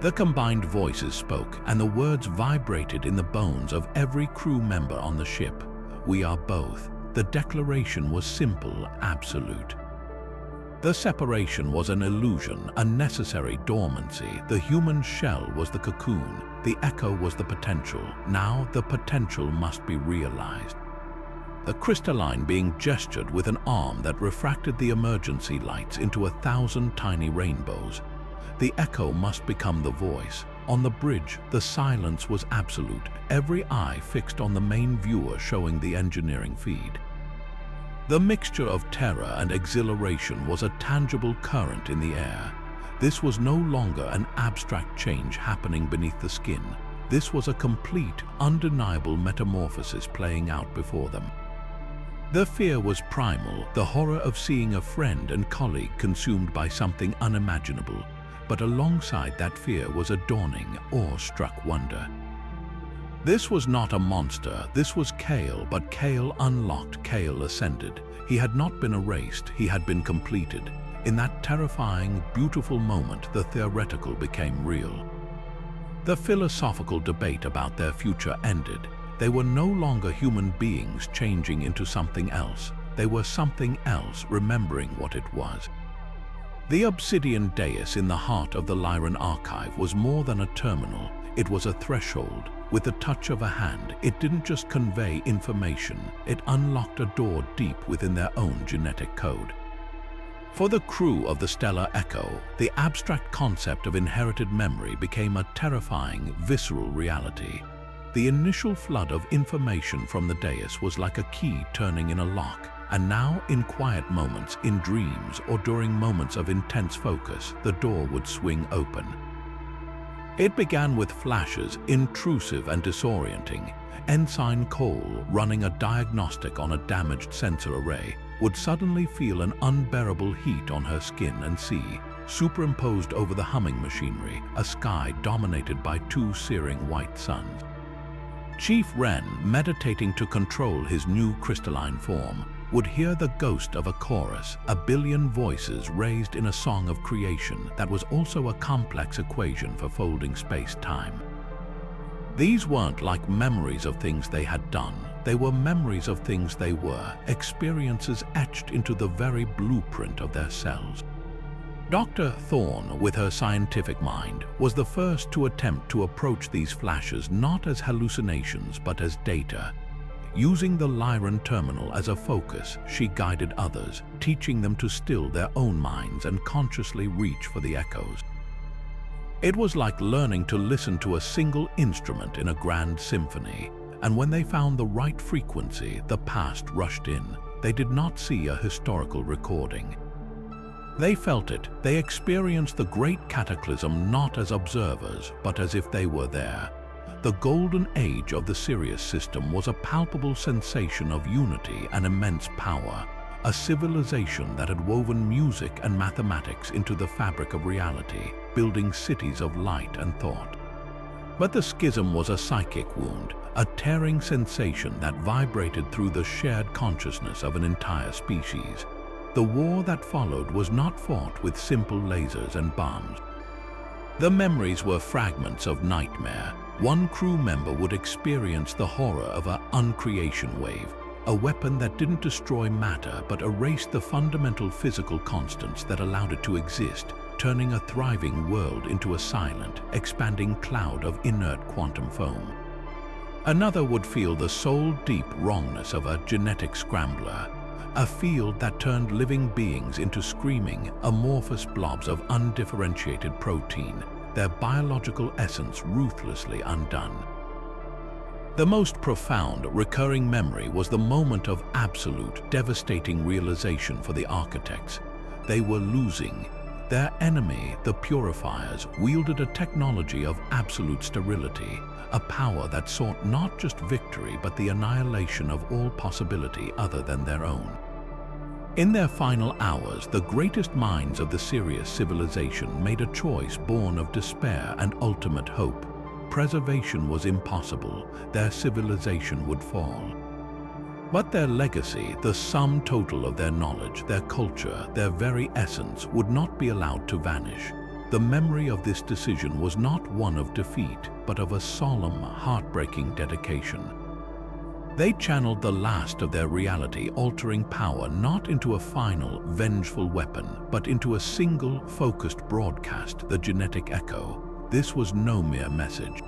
The combined voices spoke, and the words vibrated in the bones of every crew member on the ship. We are both. The declaration was simple, absolute. The separation was an illusion, a necessary dormancy. The human shell was the cocoon. The echo was the potential. Now the potential must be realized. The crystalline being gestured with an arm that refracted the emergency lights into 1,000 tiny rainbows. The echo must become the voice. On the bridge, the silence was absolute, every eye fixed on the main viewer showing the engineering feed. The mixture of terror and exhilaration was a tangible current in the air. This was no longer an abstract change happening beneath the skin. This was a complete, undeniable metamorphosis playing out before them. The fear was primal, the horror of seeing a friend and colleague consumed by something unimaginable. But alongside that fear was a dawning, awe-struck wonder. This was not a monster, this was Kale, but Kale unlocked, Kale ascended. He had not been erased, he had been completed. In that terrifying, beautiful moment, the theoretical became real. The philosophical debate about their future ended. They were no longer human beings changing into something else. They were something else, remembering what it was. The obsidian dais in the heart of the Lyran archive was more than a terminal. It was a threshold. With the touch of a hand, it didn't just convey information, it unlocked a door deep within their own genetic code. For the crew of the Stellar Echo, the abstract concept of inherited memory became a terrifying, visceral reality. The initial flood of information from the dais was like a key turning in a lock, and now in quiet moments, in dreams, or during moments of intense focus, the door would swing open. It began with flashes, intrusive and disorienting. Ensign Cole, running a diagnostic on a damaged sensor array, would suddenly feel an unbearable heat on her skin and see, superimposed over the humming machinery, a sky dominated by two searing white suns. Chief Ren, meditating to control his new crystalline form, would hear the ghost of a chorus, a billion voices raised in a song of creation that was also a complex equation for folding space-time. These weren't like memories of things they had done. They were memories of things they were, experiences etched into the very blueprint of their cells. Dr. Thorne, with her scientific mind, was the first to attempt to approach these flashes not as hallucinations but as data. Using the Lyran terminal as a focus, she guided others, teaching them to still their own minds and consciously reach for the echoes. It was like learning to listen to a single instrument in a grand symphony, and when they found the right frequency, the past rushed in. They did not see a historical recording. They felt it. They experienced the great cataclysm not as observers, but as if they were there. The golden age of the Sirius system was a palpable sensation of unity and immense power, a civilization that had woven music and mathematics into the fabric of reality, building cities of light and thought. But the schism was a psychic wound, a tearing sensation that vibrated through the shared consciousness of an entire species. The war that followed was not fought with simple lasers and bombs. The memories were fragments of nightmare. One crew member would experience the horror of an uncreation wave, a weapon that didn't destroy matter but erased the fundamental physical constants that allowed it to exist, turning a thriving world into a silent, expanding cloud of inert quantum foam. Another would feel the soul-deep wrongness of a genetic scrambler, a field that turned living beings into screaming, amorphous blobs of undifferentiated protein, their biological essence ruthlessly undone. The most profound, recurring memory was the moment of absolute, devastating realization for the architects. They were losing. Their enemy, the Purifiers, wielded a technology of absolute sterility, a power that sought not just victory but the annihilation of all possibility other than their own. In their final hours, the greatest minds of the Sirius civilization made a choice born of despair and ultimate hope. Preservation was impossible. Their civilization would fall. But their legacy, the sum total of their knowledge, their culture, their very essence, would not be allowed to vanish. The memory of this decision was not one of defeat, but of a solemn, heartbreaking dedication. They channeled the last of their reality-altering power not into a final, vengeful weapon, but into a single, focused broadcast, the genetic echo. This was no mere message.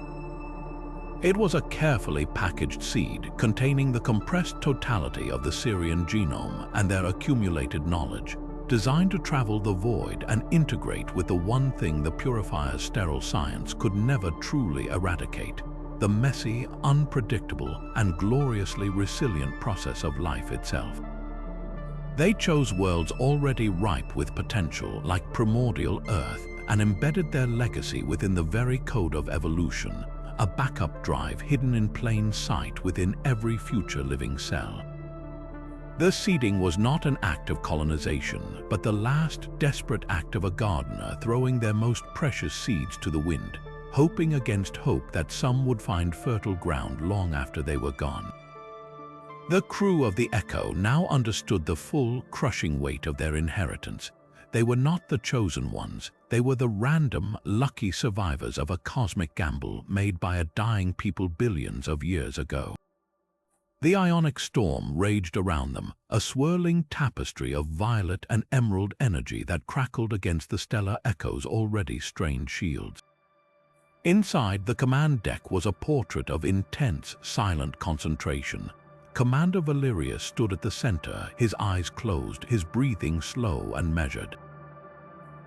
It was a carefully packaged seed containing the compressed totality of the Sirian genome and their accumulated knowledge, designed to travel the void and integrate with the one thing the Purifier's sterile science could never truly eradicate: the messy, unpredictable, and gloriously resilient process of life itself. They chose worlds already ripe with potential, like primordial Earth, and embedded their legacy within the very code of evolution, a backup drive hidden in plain sight within every future living cell. The seeding was not an act of colonization, but the last desperate act of a gardener throwing their most precious seeds to the wind, hoping against hope that some would find fertile ground long after they were gone. The crew of the Echo now understood the full, crushing weight of their inheritance. They were not the chosen ones. They were the random, lucky survivors of a cosmic gamble made by a dying people billions of years ago. The ionic storm raged around them, a swirling tapestry of violet and emerald energy that crackled against the stellar Echo's already strained shields. Inside the command deck was a portrait of intense, silent concentration. Commander Valerius stood at the center, his eyes closed, his breathing slow and measured.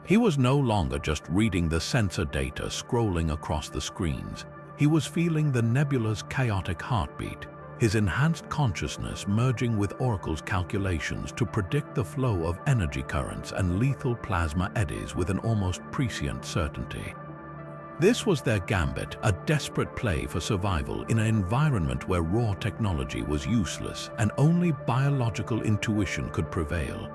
He was no longer just reading the sensor data scrolling across the screens. He was feeling the nebula's chaotic heartbeat, his enhanced consciousness merging with Oracle's calculations to predict the flow of energy currents and lethal plasma eddies with an almost prescient certainty. This was their gambit, a desperate play for survival in an environment where raw technology was useless and only biological intuition could prevail.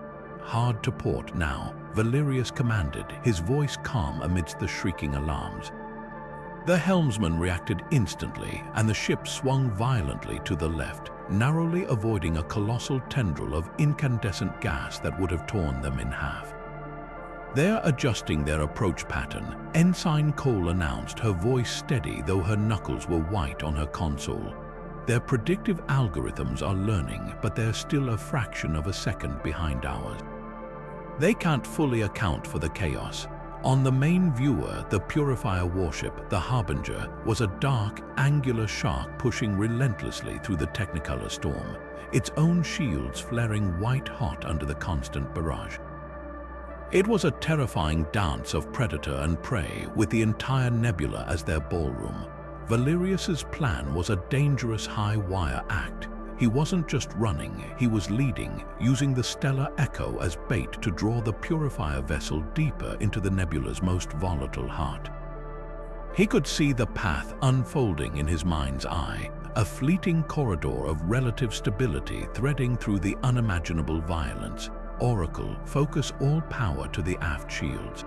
hard to port now, Valerius commanded, his voice calm amidst the shrieking alarms. The helmsman reacted instantly, and the ship swung violently to the left, narrowly avoiding a colossal tendril of incandescent gas that would have torn them in half. There, adjusting their approach pattern, Ensign Cole announced, her voice steady though her knuckles were white on her console. Their predictive algorithms are learning, but they're still a fraction of a second behind ours. They can't fully account for the chaos. On the main viewer, the Purifier warship, the Harbinger, was a dark, angular shark pushing relentlessly through the Technicolor storm, its own shields flaring white-hot under the constant barrage. It was a terrifying dance of predator and prey, with the entire nebula as their ballroom. Valerius's plan was a dangerous high-wire act. He wasn't just running, he was leading, using the stellar echo as bait to draw the Purifier vessel deeper into the nebula's most volatile heart. He could see the path unfolding in his mind's eye, a fleeting corridor of relative stability threading through the unimaginable violence. Oracle, focus all power to the aft shields.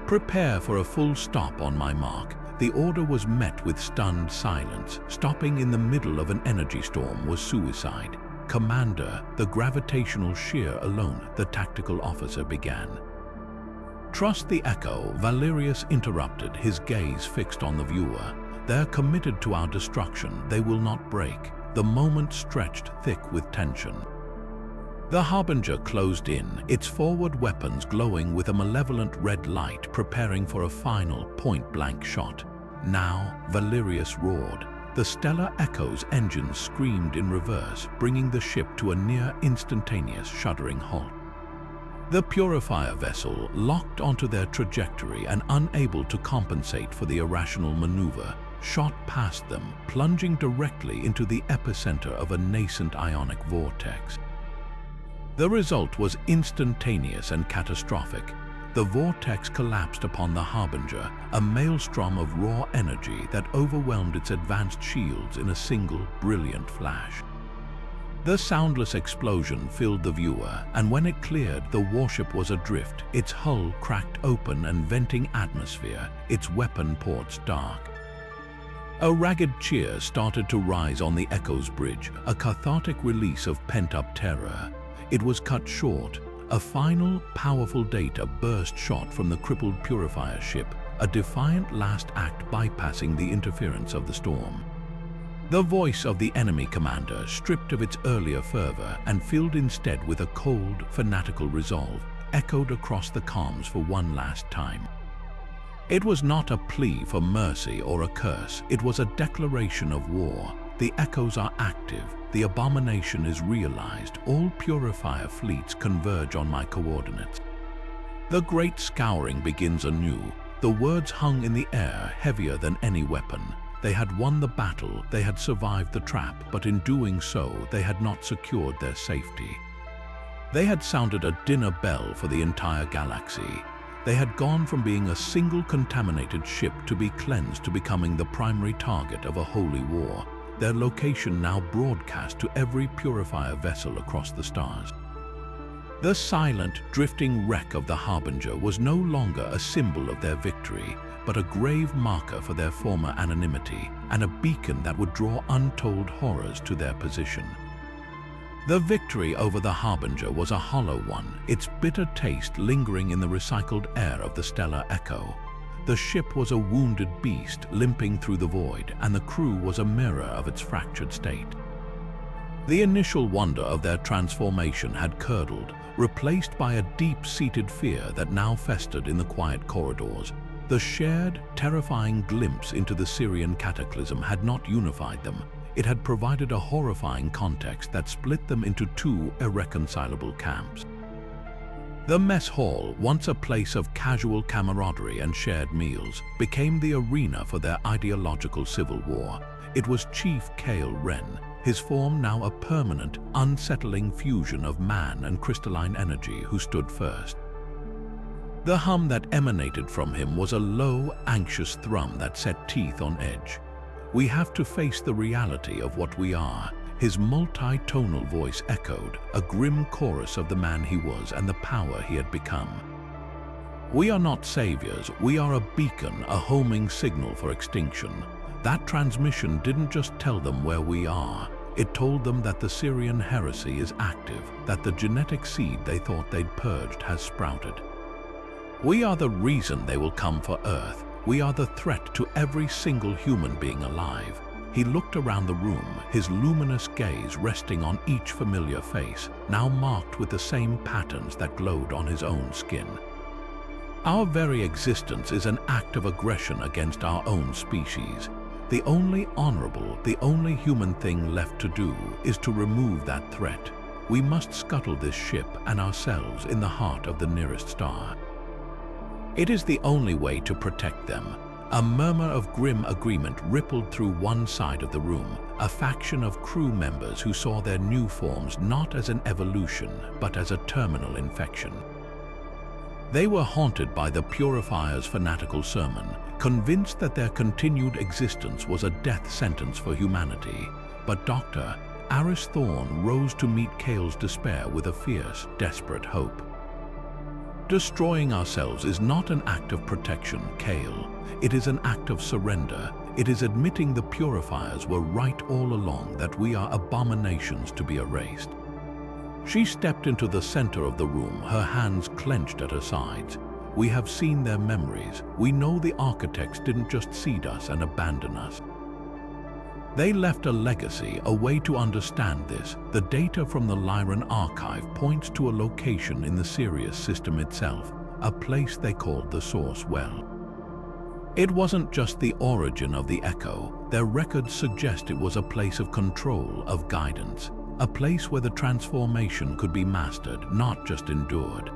Prepare for a full stop on my mark. The order was met with stunned silence. Stopping in the middle of an energy storm was suicide. Commander, the gravitational shear alone, the tactical officer began. Trust the echo, Valerius interrupted, his gaze fixed on the viewer. They're committed to our destruction. They will not break. The moment stretched thick with tension. The Harbinger closed in, its forward weapons glowing with a malevolent red light, preparing for a final point-blank shot. Now, Valerius roared. The stellar echo's engines screamed in reverse, bringing the ship to a near-instantaneous shuddering halt. The Purifier vessel, locked onto their trajectory and unable to compensate for the irrational maneuver, shot past them, plunging directly into the epicenter of a nascent ionic vortex. The result was instantaneous and catastrophic. The vortex collapsed upon the Harbinger, a maelstrom of raw energy that overwhelmed its advanced shields in a single, brilliant flash. The soundless explosion filled the viewer, and when it cleared, the warship was adrift, its hull cracked open and venting atmosphere, its weapon ports dark. A ragged cheer started to rise on the Echo's bridge, a cathartic release of pent-up terror. It was cut short. A final, powerful data burst shot from the crippled Purifier ship, a defiant last act bypassing the interference of the storm. The voice of the enemy commander, stripped of its earlier fervor and filled instead with a cold, fanatical resolve, echoed across the comms for one last time. It was not a plea for mercy or a curse, it was a declaration of war. The echoes are active, the abomination is realized, all Purifier fleets converge on my coordinates. The great scouring begins anew, the words hung in the air heavier than any weapon. They had won the battle, they had survived the trap, but in doing so, they had not secured their safety. They had sounded a dinner bell for the entire galaxy. They had gone from being a single contaminated ship to be cleansed to becoming the primary target of a holy war. Their location now broadcast to every Purifier vessel across the stars. The silent, drifting wreck of the Harbinger was no longer a symbol of their victory, but a grave marker for their former anonymity and a beacon that would draw untold horrors to their position. The victory over the Harbinger was a hollow one, its bitter taste lingering in the recycled air of the stellar echo. The ship was a wounded beast limping through the void, and the crew was a mirror of its fractured state. The initial wonder of their transformation had curdled, replaced by a deep-seated fear that now festered in the quiet corridors. The shared, terrifying glimpse into the Syrian cataclysm had not unified them. It had provided a horrifying context that split them into two irreconcilable camps. The mess hall, once a place of casual camaraderie and shared meals, became the arena for their ideological civil war. It was Chief Kale Wren, his form now a permanent, unsettling fusion of man and crystalline energy, who stood first. The hum that emanated from him was a low, anxious thrum that set teeth on edge. We have to face the reality of what we are. His multi-tonal voice echoed, a grim chorus of the man he was and the power he had become. "We are not saviors, we are a beacon, a homing signal for extinction." That transmission didn't just tell them where we are. It told them that the Syrian heresy is active, that the genetic seed they thought they'd purged has sprouted. "We are the reason they will come for Earth. We are the threat to every single human being alive." He looked around the room, his luminous gaze resting on each familiar face, now marked with the same patterns that glowed on his own skin. "Our very existence is an act of aggression against our own species. The only honorable, the only human thing left to do is to remove that threat. We must scuttle this ship and ourselves in the heart of the nearest star. It is the only way to protect them." A murmur of grim agreement rippled through one side of the room, a faction of crew members who saw their new forms not as an evolution, but as a terminal infection. They were haunted by the Purifiers' fanatical sermon, convinced that their continued existence was a death sentence for humanity. But Dr. Aris Thorne rose to meet Kale's despair with a fierce, desperate hope. "Destroying ourselves is not an act of protection, Kale. It is an act of surrender. It is admitting the Purifiers were right all along, that we are abominations to be erased." She stepped into the center of the room, her hands clenched at her sides. "We have seen their memories. We know the architects didn't just seed us and abandon us. They left a legacy, a way to understand this. The data from the Lyran archive points to a location in the Sirius system itself, a place they called the Source Well. It wasn't just the origin of the echo. Their records suggest it was a place of control, of guidance, a place where the transformation could be mastered, not just endured."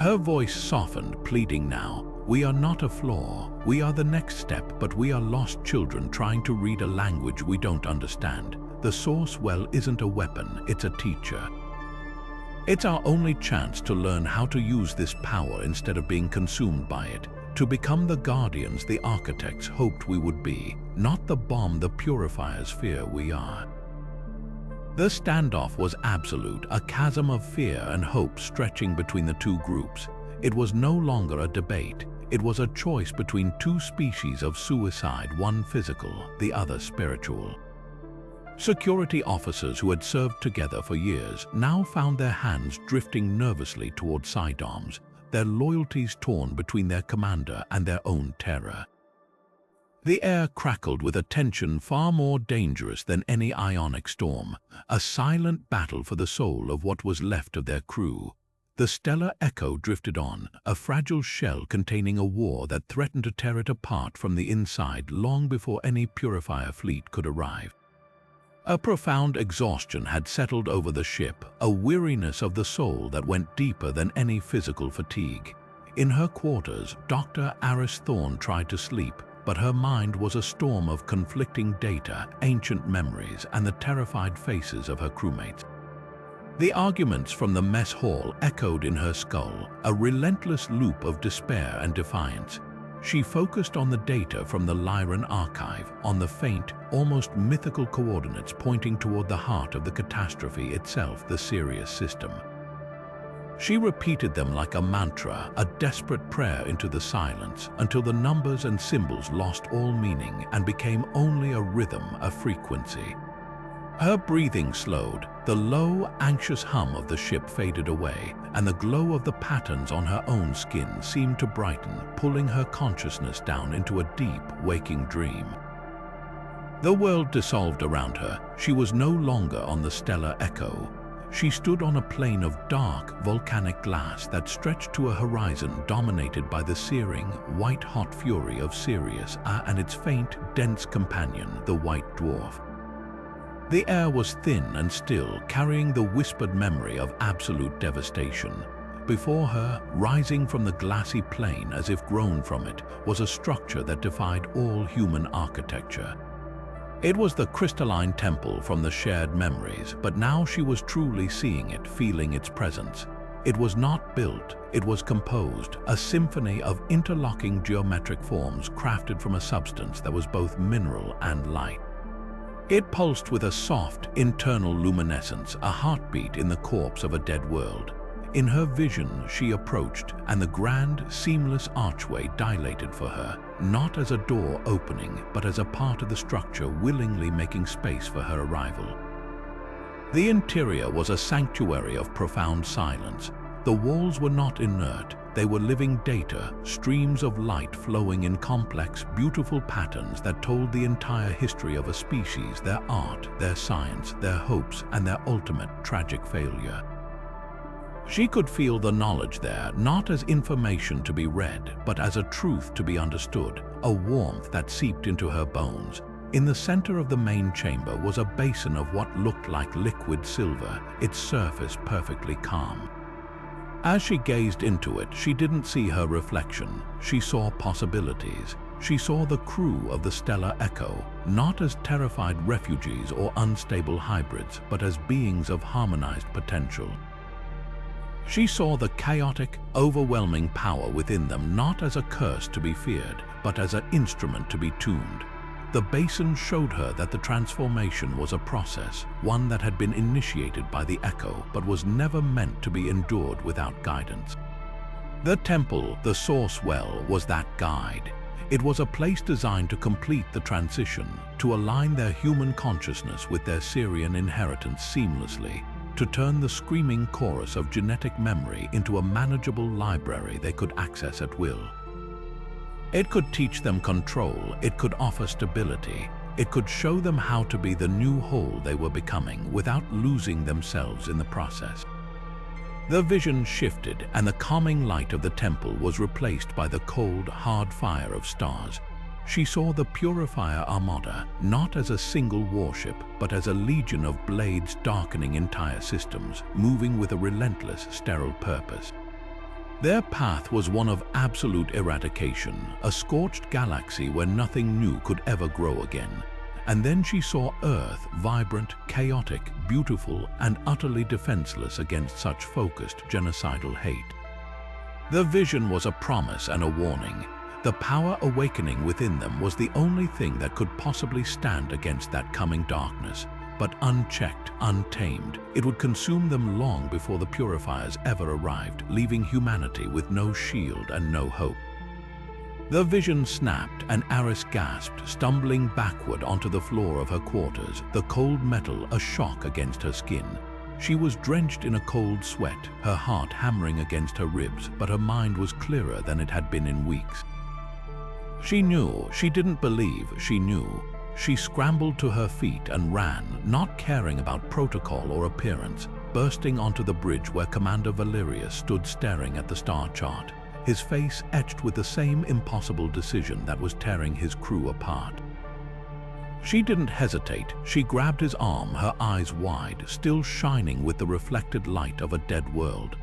Her voice softened, pleading now. "We are not a flaw. We are the next step, but we are lost children trying to read a language we don't understand. The Source Well isn't a weapon, it's a teacher. It's our only chance to learn how to use this power instead of being consumed by it, to become the guardians the architects hoped we would be, not the bomb the Purifiers fear we are." The standoff was absolute, a chasm of fear and hope stretching between the two groups. It was no longer a debate. It was a choice between two species of suicide, one physical, the other spiritual. Security officers who had served together for years now found their hands drifting nervously toward sidearms, their loyalties torn between their commander and their own terror. The air crackled with a tension far more dangerous than any ionic storm, a silent battle for the soul of what was left of their crew. The stellar echo drifted on, a fragile shell containing a war that threatened to tear it apart from the inside long before any Purifier fleet could arrive. A profound exhaustion had settled over the ship, a weariness of the soul that went deeper than any physical fatigue. In her quarters, Dr. Aris Thorne tried to sleep, but her mind was a storm of conflicting data, ancient memories, and the terrified faces of her crewmates. The arguments from the mess hall echoed in her skull, a relentless loop of despair and defiance. She focused on the data from the Lyran archive, on the faint, almost mythical coordinates pointing toward the heart of the catastrophe itself, the Sirius system. She repeated them like a mantra, a desperate prayer into the silence, until the numbers and symbols lost all meaning and became only a rhythm, a frequency. Her breathing slowed, the low, anxious hum of the ship faded away, and the glow of the patterns on her own skin seemed to brighten, pulling her consciousness down into a deep, waking dream. The world dissolved around her. She was no longer on the stellar echo. She stood on a plain of dark, volcanic glass that stretched to a horizon dominated by the searing, white-hot fury of Sirius and its faint, dense companion, the White Dwarf. The air was thin and still, carrying the whispered memory of absolute devastation. Before her, rising from the glassy plain as if grown from it, was a structure that defied all human architecture. It was the crystalline temple from the shared memories, but now she was truly seeing it, feeling its presence. It was not built, it was composed, a symphony of interlocking geometric forms crafted from a substance that was both mineral and light. It pulsed with a soft, internal luminescence, a heartbeat in the corpse of a dead world. In her vision, she approached, and the grand, seamless archway dilated for her, not as a door opening, but as a part of the structure willingly making space for her arrival. The interior was a sanctuary of profound silence. The walls were not inert, they were living data, streams of light flowing in complex, beautiful patterns that told the entire history of a species, their art, their science, their hopes, and their ultimate tragic failure. She could feel the knowledge there, not as information to be read, but as a truth to be understood, a warmth that seeped into her bones. In the center of the main chamber was a basin of what looked like liquid silver, its surface perfectly calm. As she gazed into it, she didn't see her reflection. She saw possibilities. She saw the crew of the Stellar Echo, not as terrified refugees or unstable hybrids, but as beings of harmonized potential. She saw the chaotic, overwhelming power within them not as a curse to be feared, but as an instrument to be tuned. The basin showed her that the transformation was a process, one that had been initiated by the Echo, but was never meant to be endured without guidance. The temple, the source well, was that guide. It was a place designed to complete the transition, to align their human consciousness with their Sirian inheritance seamlessly, to turn the screaming chorus of genetic memory into a manageable library they could access at will. It could teach them control, it could offer stability, it could show them how to be the new whole they were becoming without losing themselves in the process. The vision shifted, and the calming light of the temple was replaced by the cold, hard fire of stars. She saw the Purifier Armada not as a single warship, but as a legion of blades darkening entire systems, moving with a relentless, sterile purpose. Their path was one of absolute eradication, a scorched galaxy where nothing new could ever grow again. And then she saw Earth, vibrant, chaotic, beautiful, and utterly defenseless against such focused, genocidal hate. The vision was a promise and a warning. The power awakening within them was the only thing that could possibly stand against that coming darkness. But unchecked, untamed, it would consume them long before the Purifiers ever arrived, leaving humanity with no shield and no hope. The vision snapped, and Aris gasped, stumbling backward onto the floor of her quarters, the cold metal a shock against her skin. She was drenched in a cold sweat, her heart hammering against her ribs, but her mind was clearer than it had been in weeks. She knew, she didn't believe, she knew. She scrambled to her feet and ran, not caring about protocol or appearance, bursting onto the bridge where Commander Valerius stood staring at the star chart, his face etched with the same impossible decision that was tearing his crew apart. She didn't hesitate. She grabbed his arm, her eyes wide, still shining with the reflected light of a dead world.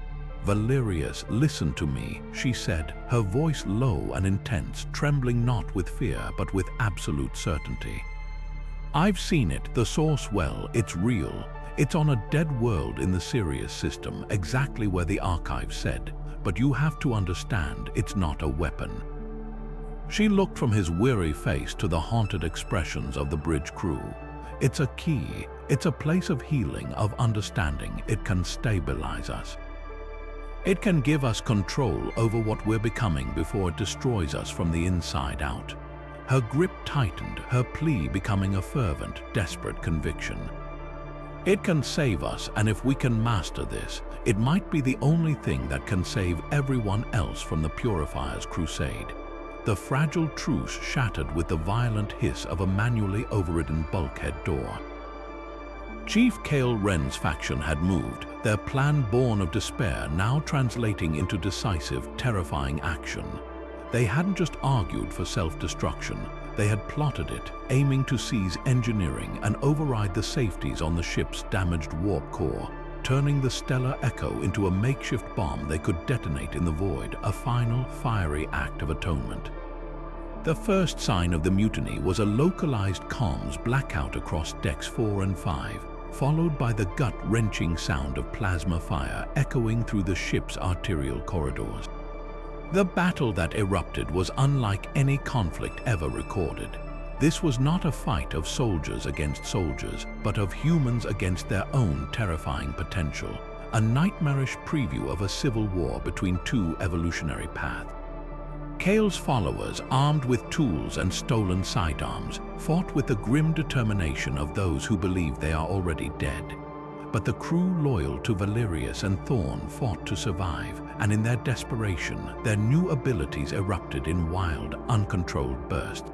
"Valerius, listen to me," she said, her voice low and intense, trembling not with fear but with absolute certainty. "I've seen it, the source well, it's real. It's on a dead world in the Sirius system, exactly where the archive said. But you have to understand, it's not a weapon." She looked from his weary face to the haunted expressions of the bridge crew. "It's a key. It's a place of healing, of understanding. It can stabilize us. It can give us control over what we're becoming before it destroys us from the inside out." Her grip tightened, her plea becoming a fervent, desperate conviction. "It can save us, and if we can master this, it might be the only thing that can save everyone else from the Purifiers' crusade." The fragile truce shattered with the violent hiss of a manually overridden bulkhead door. Chief Kale Wren's faction had moved, their plan born of despair now translating into decisive, terrifying action. They hadn't just argued for self-destruction, they had plotted it, aiming to seize engineering and override the safeties on the ship's damaged warp core, turning the Stellar Echo into a makeshift bomb they could detonate in the void, a final, fiery act of atonement. The first sign of the mutiny was a localized comms blackout across decks 4 and 5, followed by the gut-wrenching sound of plasma fire echoing through the ship's arterial corridors. The battle that erupted was unlike any conflict ever recorded. This was not a fight of soldiers against soldiers, but of humans against their own terrifying potential, a nightmarish preview of a civil war between two evolutionary paths. Kale's followers, armed with tools and stolen sidearms, fought with the grim determination of those who believe they are already dead. But the crew loyal to Valerius and Thorne fought to survive, and in their desperation, their new abilities erupted in wild, uncontrolled bursts.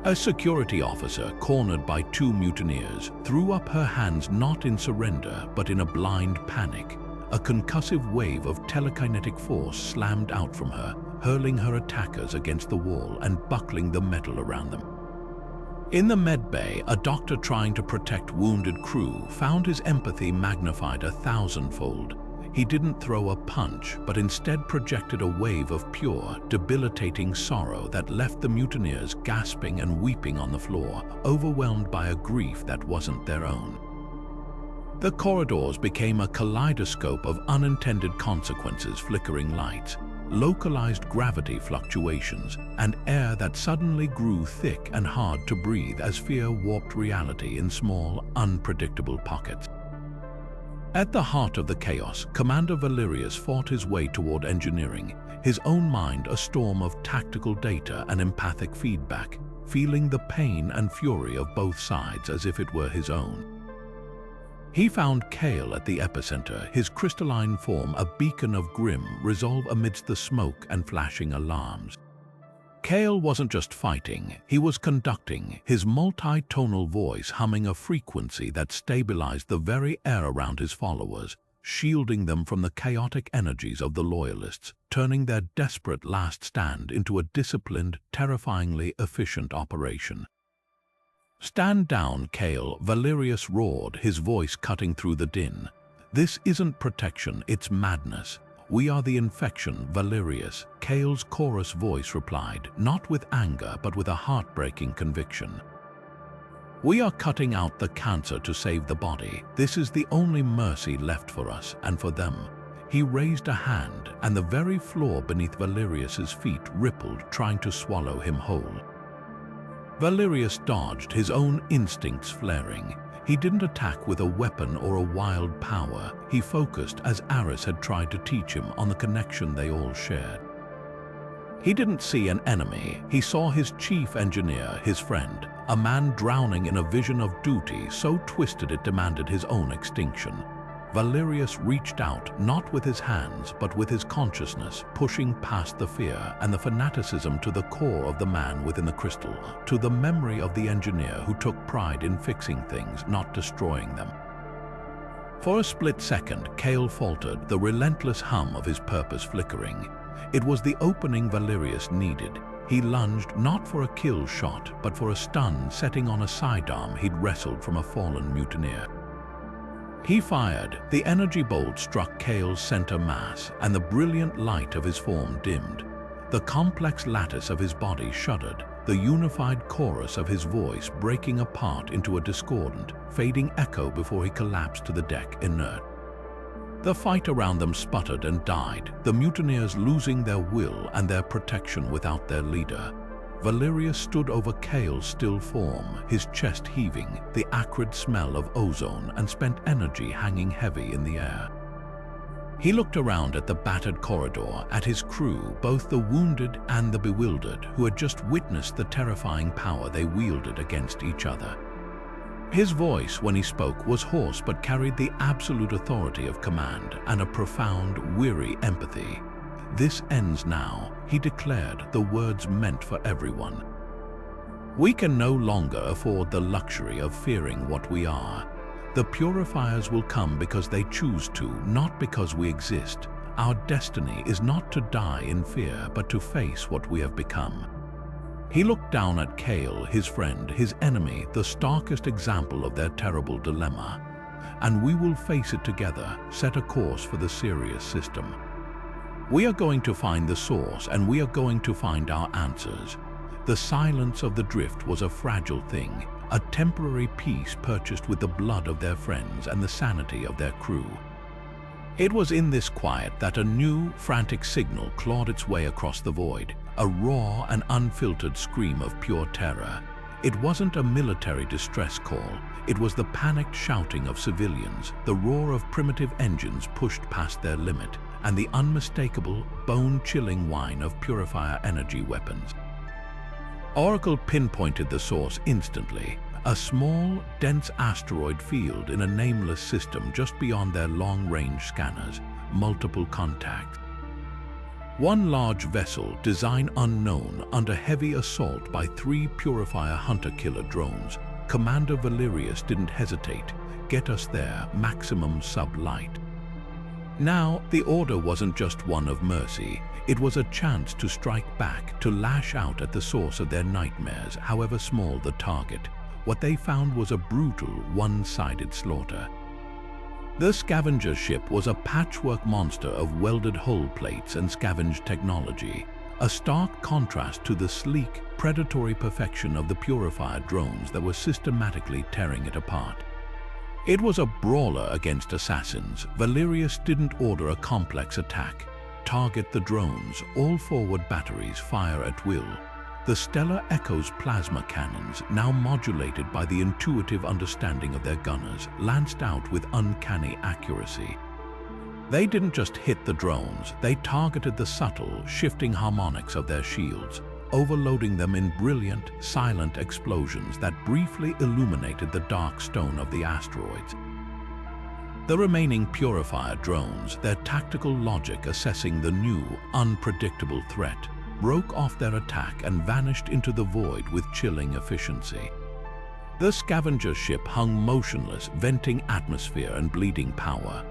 A security officer, cornered by two mutineers, threw up her hands not in surrender but in a blind panic. A concussive wave of telekinetic force slammed out from her, hurling her attackers against the wall and buckling the metal around them. In the medbay, a doctor trying to protect wounded crew found his empathy magnified 1,000-fold. He didn't throw a punch, but instead projected a wave of pure, debilitating sorrow that left the mutineers gasping and weeping on the floor, overwhelmed by a grief that wasn't their own. The corridors became a kaleidoscope of unintended consequences, flickering lights, localized gravity fluctuations, and air that suddenly grew thick and hard to breathe as fear warped reality in small, unpredictable pockets. At the heart of the chaos, Commander Valerius fought his way toward engineering, his own mind a storm of tactical data and empathic feedback, feeling the pain and fury of both sides as if it were his own. He found Kale at the epicenter, his crystalline form a beacon of grim resolve amidst the smoke and flashing alarms. Kale wasn't just fighting, he was conducting, his multi-tonal voice humming a frequency that stabilized the very air around his followers, shielding them from the chaotic energies of the Loyalists, turning their desperate last stand into a disciplined, terrifyingly efficient operation. "Stand down, Kale," Valerius roared, his voice cutting through the din. "This isn't protection, it's madness. We are the infection, Valerius," Kale's chorus voice replied, not with anger but with a heartbreaking conviction. "We are cutting out the cancer to save the body. This is the only mercy left for us and for them." He raised a hand, and the very floor beneath Valerius's feet rippled, trying to swallow him whole. Valerius dodged, his own instincts flaring. He didn't attack with a weapon or a wild power. He focused, as Aris had tried to teach him, on the connection they all shared. He didn't see an enemy. He saw his chief engineer, his friend, a man drowning in a vision of duty so twisted it demanded his own extinction. Valerius reached out, not with his hands, but with his consciousness, pushing past the fear and the fanaticism to the core of the man within the crystal, to the memory of the engineer who took pride in fixing things, not destroying them. For a split second, Kale faltered, the relentless hum of his purpose flickering. It was the opening Valerius needed. He lunged not for a kill shot, but for a stun, setting on a sidearm he'd wrestled from a fallen mutineer. He fired. The energy bolt struck Kale's center mass, and the brilliant light of his form dimmed. The complex lattice of his body shuddered, the unified chorus of his voice breaking apart into a discordant, fading echo before he collapsed to the deck inert. The fight around them sputtered and died, the mutineers losing their will and their protection without their leader. Valerius stood over Kale's still form, his chest heaving, the acrid smell of ozone and spent energy hanging heavy in the air. He looked around at the battered corridor, at his crew, both the wounded and the bewildered, who had just witnessed the terrifying power they wielded against each other. His voice, when he spoke, was hoarse but carried the absolute authority of command and a profound, weary empathy. "This ends now," he declared, the words meant for everyone. "We can no longer afford the luxury of fearing what we are. The Purifiers will come because they choose to, not because we exist. Our destiny is not to die in fear, but to face what we have become." He looked down at Kale, his friend, his enemy, the starkest example of their terrible dilemma. "And we will face it together, set a course for the Sirius system. We are going to find the source, and we are going to find our answers." The silence of the drift was a fragile thing, a temporary peace purchased with the blood of their friends and the sanity of their crew. It was in this quiet that a new, frantic signal clawed its way across the void, a raw and unfiltered scream of pure terror. It wasn't a military distress call, it was the panicked shouting of civilians, the roar of primitive engines pushed past their limit, and the unmistakable, bone-chilling whine of Purifier energy weapons. Oracle pinpointed the source instantly, a small, dense asteroid field in a nameless system just beyond their long-range scanners, multiple contacts. One large vessel, design unknown, under heavy assault by 3 Purifier hunter-killer drones. Commander Valerius didn't hesitate. Get us there, maximum sub-light. Now, the order wasn't just one of mercy. It was a chance to strike back, to lash out at the source of their nightmares, however small the target. What they found was a brutal, one-sided slaughter. The scavenger ship was a patchwork monster of welded hull plates and scavenged technology, a stark contrast to the sleek, predatory perfection of the Purifier drones that were systematically tearing it apart. It was a brawler against assassins. Valerius didn't order a complex attack. Target the drones, all forward batteries fire at will. The Stellar Echo's plasma cannons, now modulated by the intuitive understanding of their gunners, lanced out with uncanny accuracy. They didn't just hit the drones, they targeted the subtle, shifting harmonics of their shields, overloading them in brilliant, silent explosions that briefly illuminated the dark stone of the asteroids. The remaining Purifier drones, their tactical logic assessing the new, unpredictable threat, broke off their attack and vanished into the void with chilling efficiency. The scavenger ship hung motionless, venting atmosphere and bleeding power.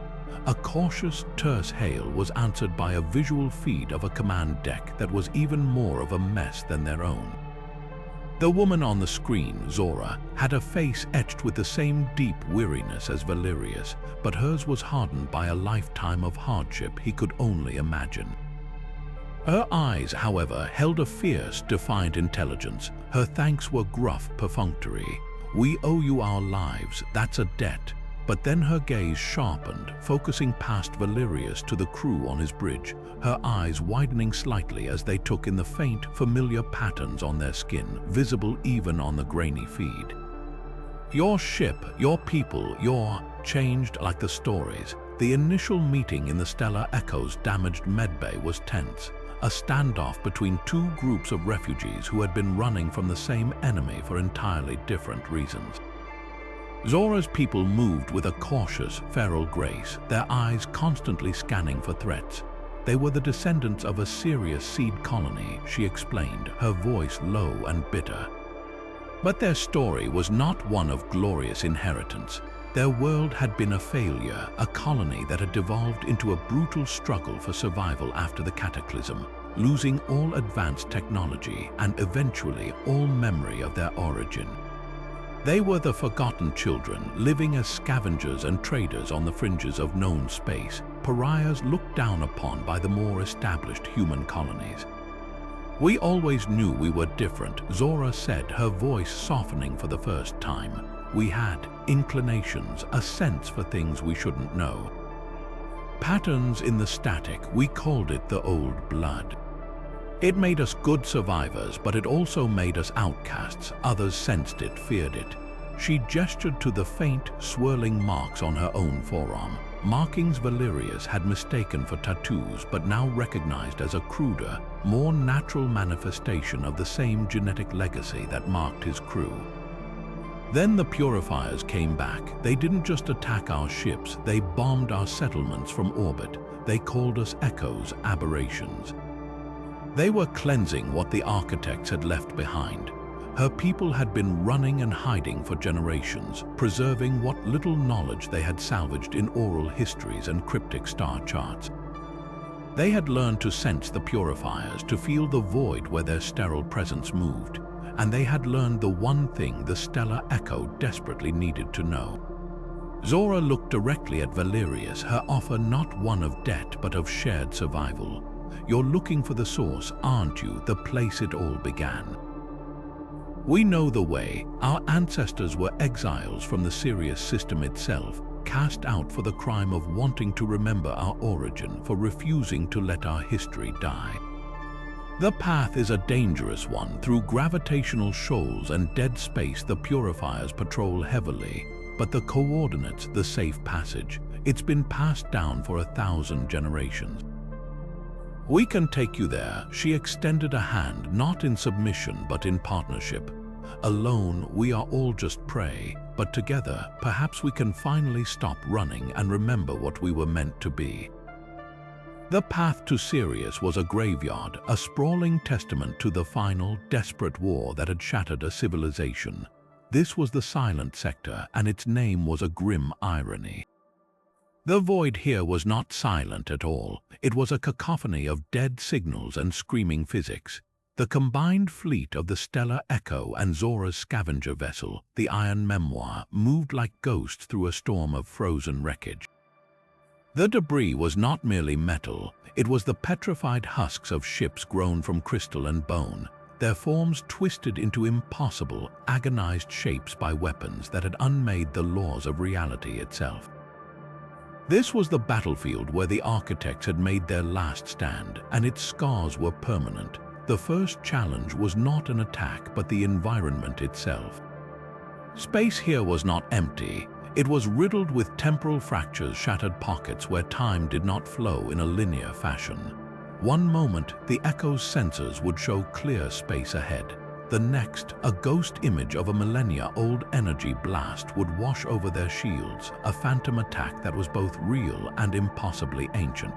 A cautious, terse hail was answered by a visual feed of a command deck that was even more of a mess than their own. The woman on the screen, Zora, had a face etched with the same deep weariness as Valerius, but hers was hardened by a lifetime of hardship he could only imagine. Her eyes, however, held a fierce, defiant intelligence. Her thanks were gruff, perfunctory. "We owe you our lives, that's a debt." But then her gaze sharpened, focusing past Valerius to the crew on his bridge, her eyes widening slightly as they took in the faint, familiar patterns on their skin, visible even on the grainy feed. "Your ship, your people, you're changed like the stories." The initial meeting in the Stellar Echo's damaged medbay was tense. A standoff between 2 groups of refugees who had been running from the same enemy for entirely different reasons. Zora's people moved with a cautious, feral grace, their eyes constantly scanning for threats. They were the descendants of a Sirius seed colony, she explained, her voice low and bitter. But their story was not one of glorious inheritance. Their world had been a failure, a colony that had devolved into a brutal struggle for survival after the cataclysm, losing all advanced technology and eventually all memory of their origin. They were the forgotten children, living as scavengers and traders on the fringes of known space, pariahs looked down upon by the more established human colonies. "We always knew we were different," Zora said, her voice softening for the first time. "We had inclinations, a sense for things we shouldn't know. Patterns in the static, we called it the old blood. It made us good survivors, but it also made us outcasts. Others sensed it, feared it." She gestured to the faint, swirling marks on her own forearm, markings Valerius had mistaken for tattoos but now recognized as a cruder, more natural manifestation of the same genetic legacy that marked his crew. Then the Purifiers came back. They didn't just attack our ships, they bombed our settlements from orbit. They called us echoes, aberrations. They were cleansing what the architects had left behind. Her people had been running and hiding for generations, preserving what little knowledge they had salvaged in oral histories and cryptic star charts. They had learned to sense the Purifiers, to feel the void where their sterile presence moved, and they had learned the one thing the Stellar Echo desperately needed to know. Zora looked directly at Valerius, her offer not one of debt but of shared survival. "You're looking for the source, aren't you, the place it all began? We know the way. Our ancestors were exiles from the Sirius system itself, cast out for the crime of wanting to remember our origin, for refusing to let our history die. The path is a dangerous one. Through gravitational shoals and dead space, the Purifiers patrol heavily. But the coordinates, the safe passage, it's been passed down for 1,000 generations. We can take you there. She extended a hand, not in submission, but in partnership. Alone, we are all just prey, but together, perhaps we can finally stop running and remember what we were meant to be. The path to Sirius was a graveyard, a sprawling testament to the final, desperate war that had shattered a civilization. This was the Silent Sector, and its name was a grim irony. The void here was not silent at all. It was a cacophony of dead signals and screaming physics. The combined fleet of the stellar Echo and Zora's scavenger vessel, the Iron Memoir, moved like ghosts through a storm of frozen wreckage. The debris was not merely metal, it was the petrified husks of ships grown from crystal and bone, their forms twisted into impossible, agonized shapes by weapons that had unmade the laws of reality itself. This was the battlefield where the architects had made their last stand, and its scars were permanent. The first challenge was not an attack, but the environment itself. Space here was not empty. It was riddled with temporal fractures, shattered pockets where time did not flow in a linear fashion. One moment, the Echo's sensors would show clear space ahead. The next, a ghost image of a millennia-old energy blast would wash over their shields, a phantom attack that was both real and impossibly ancient.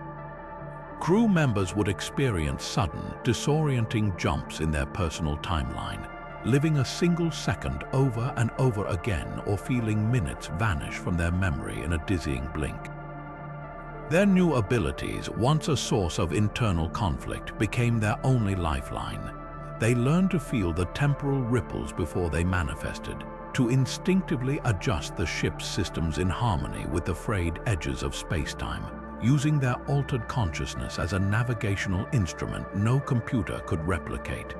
Crew members would experience sudden, disorienting jumps in their personal timeline, living a single second over and over again or feeling minutes vanish from their memory in a dizzying blink. Their new abilities, once a source of internal conflict, became their only lifeline. They learned to feel the temporal ripples before they manifested, to instinctively adjust the ship's systems in harmony with the frayed edges of space-time, using their altered consciousness as a navigational instrument no computer could replicate.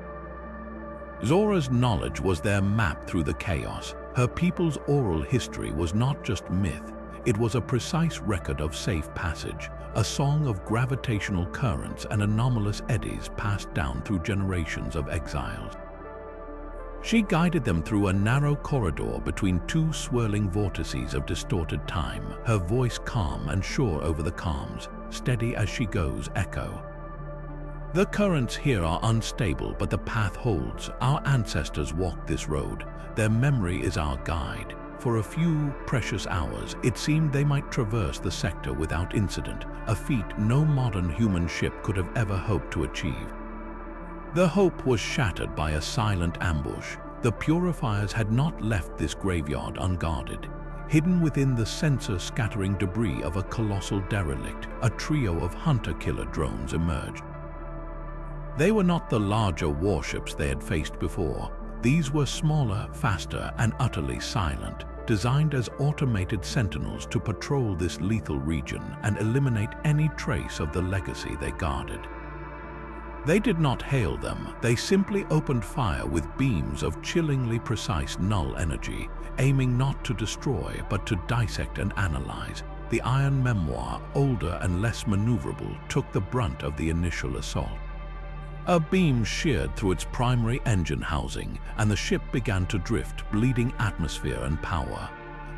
Zora's knowledge was their map through the chaos. Her people's oral history was not just myth, it was a precise record of safe passage, a song of gravitational currents and anomalous eddies passed down through generations of exiles. She guided them through a narrow corridor between two swirling vortices of distorted time, her voice calm and sure over the calms, steady as she goes, Echo. The currents here are unstable, but the path holds. Our ancestors walked this road. Their memory is our guide. For a few precious hours, it seemed they might traverse the sector without incident, a feat no modern human ship could have ever hoped to achieve. The hope was shattered by a silent ambush. The Purifiers had not left this graveyard unguarded. Hidden within the sensor-scattering debris of a colossal derelict, a trio of hunter-killer drones emerged. They were not the larger warships they had faced before. These were smaller, faster, and utterly silent, designed as automated sentinels to patrol this lethal region and eliminate any trace of the legacy they guarded. They did not hail them, they simply opened fire with beams of chillingly precise null energy, aiming not to destroy but to dissect and analyze. The Iron Memoir, older and less maneuverable, took the brunt of the initial assault. A beam sheared through its primary engine housing, and the ship began to drift, bleeding atmosphere and power.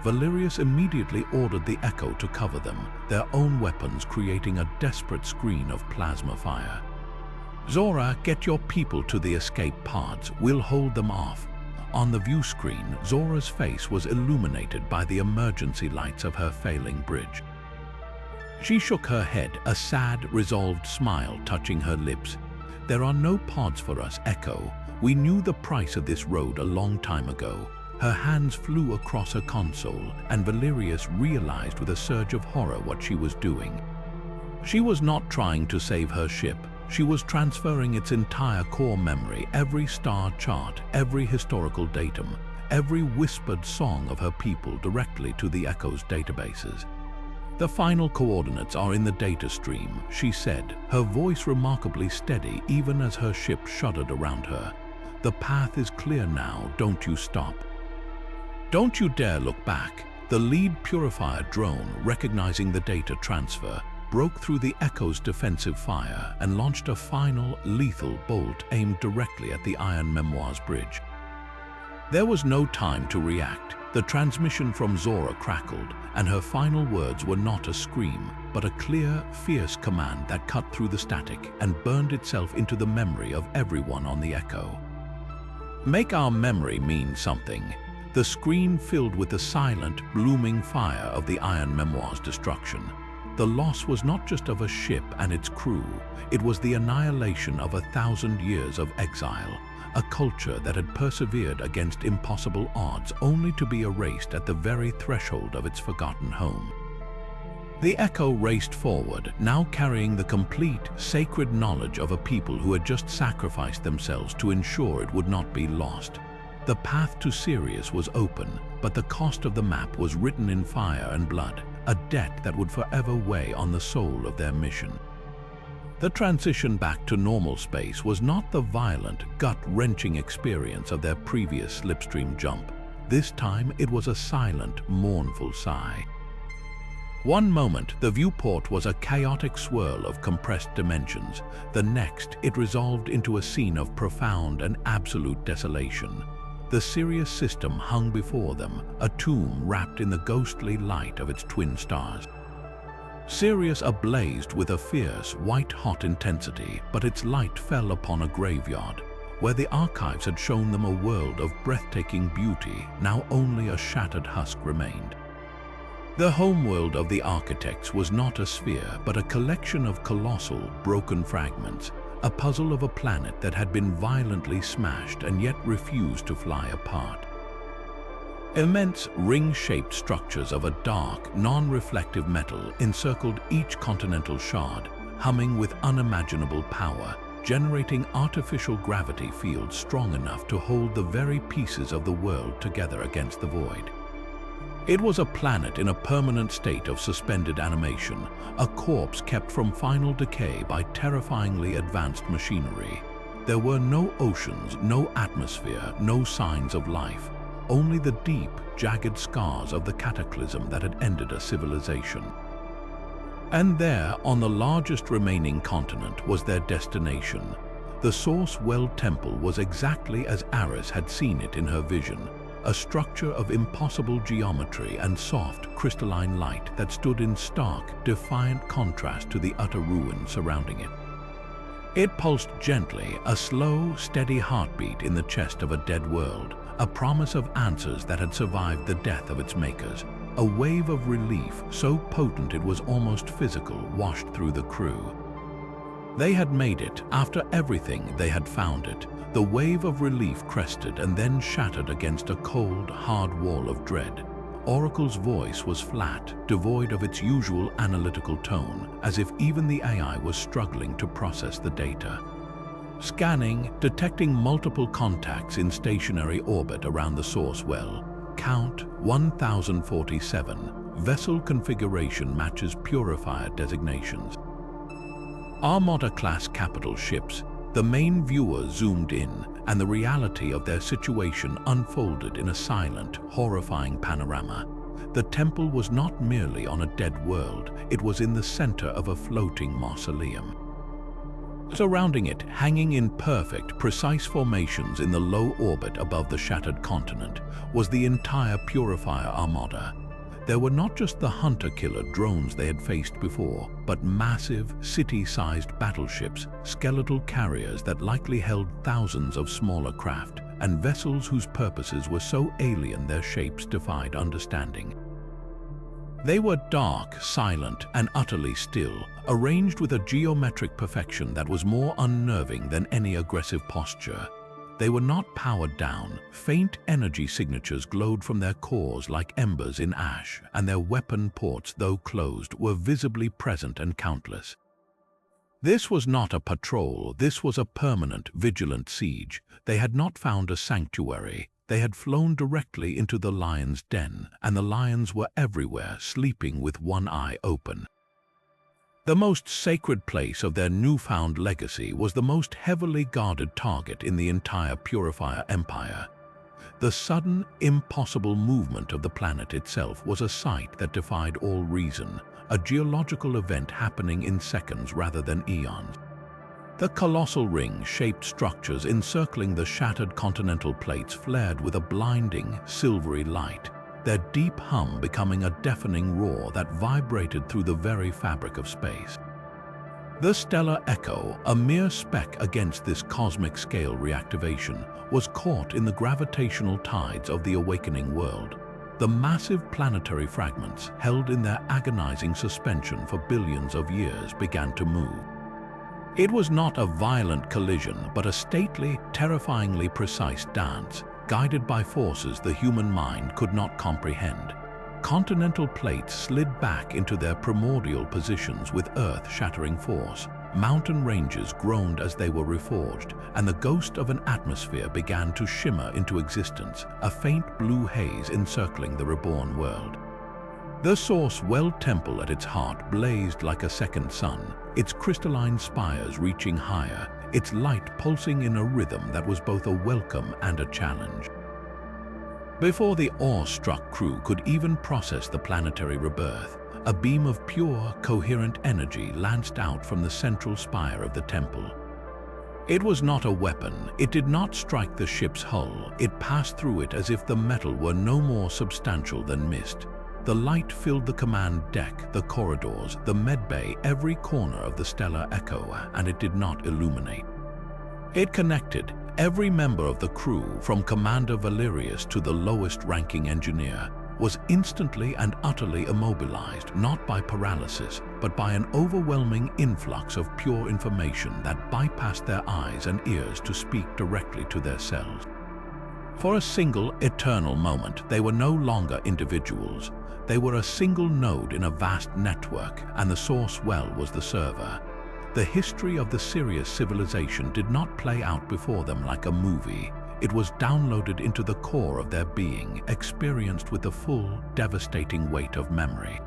Valerius immediately ordered the Echo to cover them, their own weapons creating a desperate screen of plasma fire. Zora, get your people to the escape pods. We'll hold them off. On the view screen, Zora's face was illuminated by the emergency lights of her failing bridge. She shook her head, a sad, resolved smile touching her lips. There are no pods for us, Echo. We knew the price of this road a long time ago. Her hands flew across her console, and Valerius realized with a surge of horror what she was doing. She was not trying to save her ship. She was transferring its entire core memory, every star chart, every historical datum, every whispered song of her people directly to the Echo's databases. The final coordinates are in the data stream, she said, her voice remarkably steady even as her ship shuddered around her. The path is clear now, don't you stop. Don't you dare look back. The lead Purifier drone, recognizing the data transfer, broke through the Echo's defensive fire and launched a final, lethal bolt aimed directly at the Iron Memoir's bridge. There was no time to react. The transmission from Zora crackled, and her final words were not a scream, but a clear, fierce command that cut through the static and burned itself into the memory of everyone on the Echo. Make our memory mean something. The screen filled with the silent, blooming fire of the Iron Memoir's destruction. The loss was not just of a ship and its crew, it was the annihilation of 1,000 years of exile, a culture that had persevered against impossible odds only to be erased at the very threshold of its forgotten home. The Echo raced forward, now carrying the complete, sacred knowledge of a people who had just sacrificed themselves to ensure it would not be lost. The path to Sirius was open, but the cost of the map was written in fire and blood, a debt that would forever weigh on the soul of their mission. The transition back to normal space was not the violent, gut-wrenching experience of their previous slipstream jump. This time it was a silent, mournful sigh. One moment, the viewport was a chaotic swirl of compressed dimensions. The next, it resolved into a scene of profound and absolute desolation. The Sirius system hung before them, a tomb wrapped in the ghostly light of its twin stars. Sirius ablazed with a fierce, white-hot intensity, but its light fell upon a graveyard. Where the archives had shown them a world of breathtaking beauty, now only a shattered husk remained. The homeworld of the architects was not a sphere, but a collection of colossal, broken fragments, a puzzle of a planet that had been violently smashed and yet refused to fly apart. Immense, ring-shaped structures of a dark, non-reflective metal encircled each continental shard, humming with unimaginable power, generating artificial gravity fields strong enough to hold the very pieces of the world together against the void. It was a planet in a permanent state of suspended animation, a corpse kept from final decay by terrifyingly advanced machinery. There were no oceans, no atmosphere, no signs of life, only the deep, jagged scars of the cataclysm that had ended a civilization. And there, on the largest remaining continent, was their destination. The Source Well Temple was exactly as Aris had seen it in her vision, a structure of impossible geometry and soft, crystalline light that stood in stark, defiant contrast to the utter ruin surrounding it. It pulsed gently, a slow, steady heartbeat in the chest of a dead world, a promise of answers that had survived the death of its makers. A wave of relief, so potent it was almost physical, washed through the crew. They had made it. After everything, they had found it. The wave of relief crested and then shattered against a cold, hard wall of dread. Oracle's voice was flat, devoid of its usual analytical tone, as if even the AI was struggling to process the data. Scanning, detecting multiple contacts in stationary orbit around the source well. Count 1047. Vessel configuration matches Purifier designations. Armada-class capital ships. The main viewer zoomed in, and the reality of their situation unfolded in a silent, horrifying panorama. The temple was not merely on a dead world, it was in the center of a floating mausoleum. Surrounding it, hanging in perfect, precise formations in the low orbit above the shattered continent, was the entire Purifier Armada. There were not just the hunter-killer drones they had faced before, but massive, city-sized battleships, skeletal carriers that likely held thousands of smaller craft, and vessels whose purposes were so alien their shapes defied understanding. They were dark, silent, and utterly still, arranged with a geometric perfection that was more unnerving than any aggressive posture. They were not powered down. Faint energy signatures glowed from their cores like embers in ash, and their weapon ports, though closed, were visibly present and countless. This was not a patrol, this was a permanent, vigilant siege. They had not found a sanctuary. They had flown directly into the lion's den, and the lions were everywhere, sleeping with one eye open. The most sacred place of their newfound legacy was the most heavily guarded target in the entire Purifier Empire. The sudden, impossible movement of the planet itself was a sight that defied all reason. a geological event happening in seconds rather than eons. The colossal ring-shaped structures encircling the shattered continental plates flared with a blinding, silvery light, their deep hum becoming a deafening roar that vibrated through the very fabric of space. The stellar echo, a mere speck against this cosmic-scale reactivation, was caught in the gravitational tides of the awakening world. The massive planetary fragments, held in their agonizing suspension for billions of years, began to move. It was not a violent collision, but a stately, terrifyingly precise dance, guided by forces the human mind could not comprehend. Continental plates slid back into their primordial positions with earth-shattering force. Mountain ranges groaned as they were reforged, and the ghost of an atmosphere began to shimmer into existence, a faint blue haze encircling the reborn world. The Source-Well Temple at its heart blazed like a second sun, its crystalline spires reaching higher, its light pulsing in a rhythm that was both a welcome and a challenge. Before the awe-struck crew could even process the planetary rebirth, a beam of pure, coherent energy lanced out from the central spire of the temple. It was not a weapon. It did not strike the ship's hull. It passed through it as if the metal were no more substantial than mist. The light filled the command deck, the corridors, the medbay, every corner of the stellar echo, and it did not illuminate. It connected every member of the crew, from Commander Valerius to the lowest-ranking engineer, was instantly and utterly immobilized, not by paralysis, but by an overwhelming influx of pure information that bypassed their eyes and ears to speak directly to their cells. For a single, eternal moment, they were no longer individuals. They were a single node in a vast network, and the source well was the server. The history of the Sirius civilization did not play out before them like a movie. It was downloaded into the core of their being, experienced with the full, devastating weight of memory.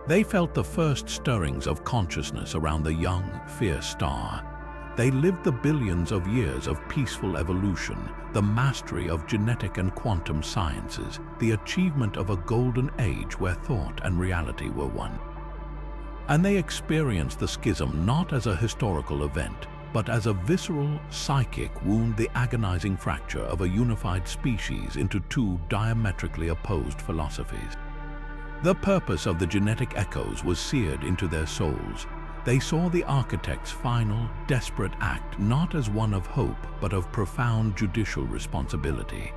They felt the first stirrings of consciousness around the young, fierce star. They lived the billions of years of peaceful evolution, the mastery of genetic and quantum sciences, the achievement of a golden age where thought and reality were one. And they experienced the schism not as a historical event, but as a visceral, psychic wound, the agonizing fracture of a unified species into two diametrically opposed philosophies. The purpose of the genetic echoes was seared into their souls. They saw the architect's final, desperate act not as one of hope, but of profound judicial responsibility.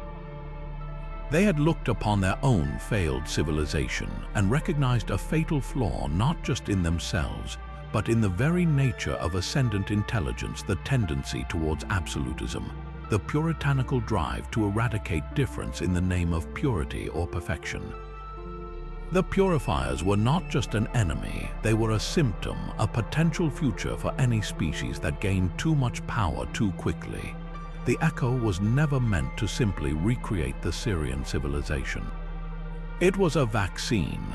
They had looked upon their own failed civilization and recognized a fatal flaw not just in themselves, but in the very nature of ascendant intelligence, the tendency towards absolutism, the puritanical drive to eradicate difference in the name of purity or perfection. The Purifiers were not just an enemy, they were a symptom, a potential future for any species that gained too much power too quickly. The Echo was never meant to simply recreate the Sirian civilization. It was a vaccine.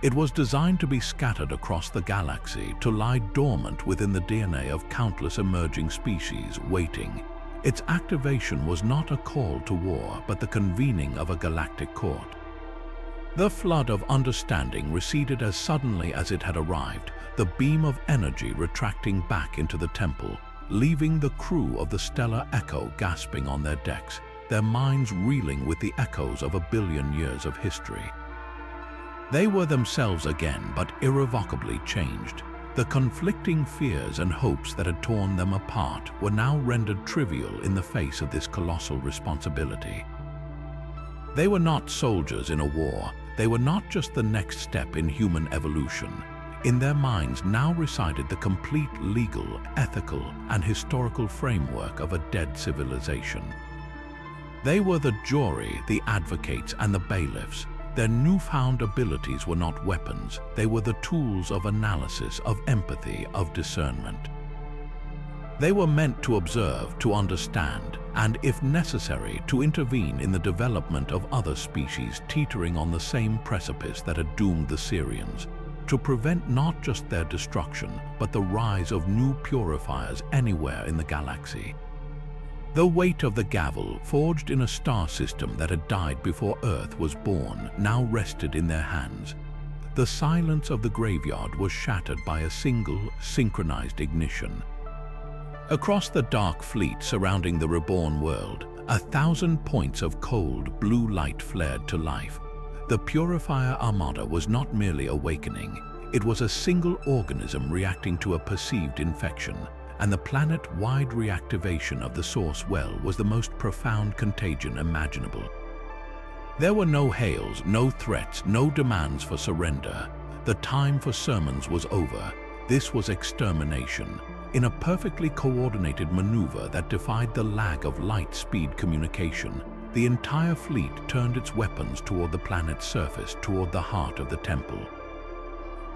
It was designed to be scattered across the galaxy, to lie dormant within the DNA of countless emerging species, waiting. Its activation was not a call to war, but the convening of a galactic court. The flood of understanding receded as suddenly as it had arrived, the beam of energy retracting back into the temple, leaving the crew of the stellar Echo gasping on their decks, their minds reeling with the echoes of a billion years of history. They were themselves again, but irrevocably changed. The conflicting fears and hopes that had torn them apart were now rendered trivial in the face of this colossal responsibility. They were not soldiers in a war. They were not just the next step in human evolution. In their minds now resided the complete legal, ethical, and historical framework of a dead civilization. They were the jury, the advocates, and the bailiffs. Their newfound abilities were not weapons. They were the tools of analysis, of empathy, of discernment. They were meant to observe, to understand, and, if necessary, to intervene in the development of other species teetering on the same precipice that had doomed the Sirians, to prevent not just their destruction, but the rise of new purifiers anywhere in the galaxy. The weight of the gavel, forged in a star system that had died before Earth was born, now rested in their hands. the silence of the graveyard was shattered by a single, synchronized ignition. Across the dark fleet surrounding the reborn world, 1,000 points of cold, blue light flared to life. The Purifier Armada was not merely awakening, it was a single organism reacting to a perceived infection, and the planet-wide reactivation of the source well was the most profound contagion imaginable. There were no hails, no threats, no demands for surrender. The time for sermons was over. This was extermination. In a perfectly coordinated maneuver that defied the lag of light-speed communication, the entire fleet turned its weapons toward the planet's surface, toward the heart of the temple.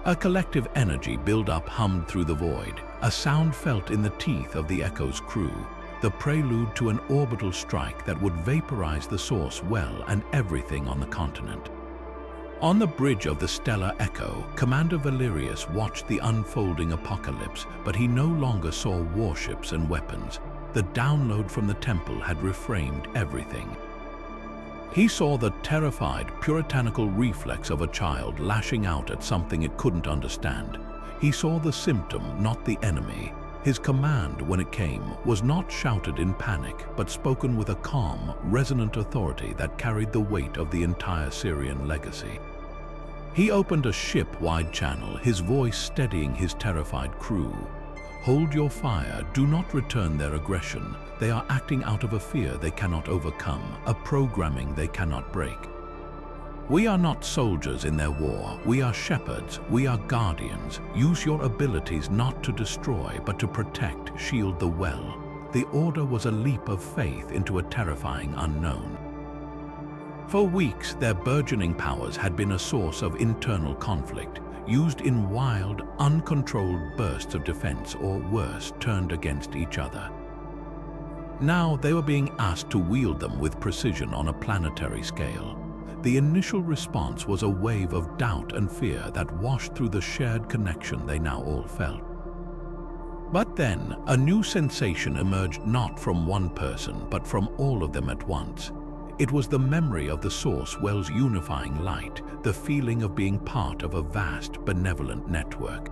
A collective energy build-up hummed through the void, a sound felt in the teeth of the Echo's crew, the prelude to an orbital strike that would vaporize the source well and everything on the continent. On the bridge of the stellar Echo, Commander Valerius watched the unfolding apocalypse, but he no longer saw warships and weapons. The download from the temple had reframed everything. He saw the terrified, puritanical reflex of a child lashing out at something it couldn't understand. He saw the symptom, not the enemy. His command, when it came, was not shouted in panic, but spoken with a calm, resonant authority that carried the weight of the entire Syrian legacy. He opened a ship-wide channel, his voice steadying his terrified crew. "Hold your fire, do not return their aggression. They are acting out of a fear they cannot overcome, a programming they cannot break. We are not soldiers in their war, we are shepherds, we are guardians. Use your abilities not to destroy, but to protect, shield the well." The order was a leap of faith into a terrifying unknown. For weeks, their burgeoning powers had been a source of internal conflict, used in wild, uncontrolled bursts of defense, or worse, turned against each other. Now they were being asked to wield them with precision on a planetary scale. The initial response was a wave of doubt and fear that washed through the shared connection they now all felt. But then, a new sensation emerged not from one person, but from all of them at once. It was the memory of the source well's unifying light, the feeling of being part of a vast, benevolent network.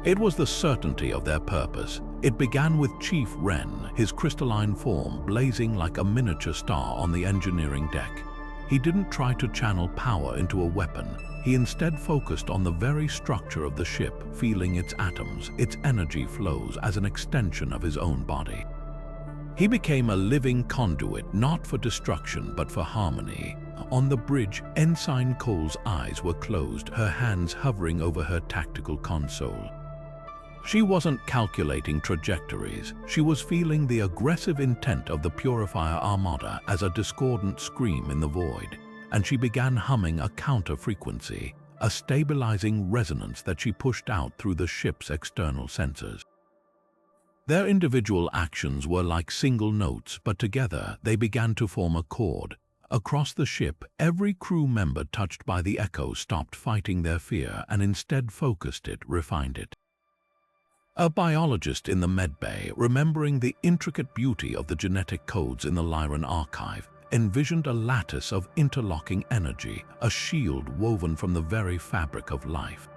It was the certainty of their purpose. It began with Chief Wren, his crystalline form blazing like a miniature star on the engineering deck. He didn't try to channel power into a weapon. He instead focused on the very structure of the ship, feeling its atoms, its energy flows as an extension of his own body. He became a living conduit, not for destruction, but for harmony. On the bridge, Ensign Cole's eyes were closed, her hands hovering over her tactical console. She wasn't calculating trajectories. She was feeling the aggressive intent of the Purifier Armada as a discordant scream in the void, and she began humming a counter-frequency, a stabilizing resonance that she pushed out through the ship's external sensors. Their individual actions were like single notes, but together they began to form a chord. Across the ship, every crew member touched by the Echo stopped fighting their fear and instead focused it, refined it. A biologist in the medbay, remembering the intricate beauty of the genetic codes in the Lyran archive, envisioned a lattice of interlocking energy, a shield woven from the very fabric of life.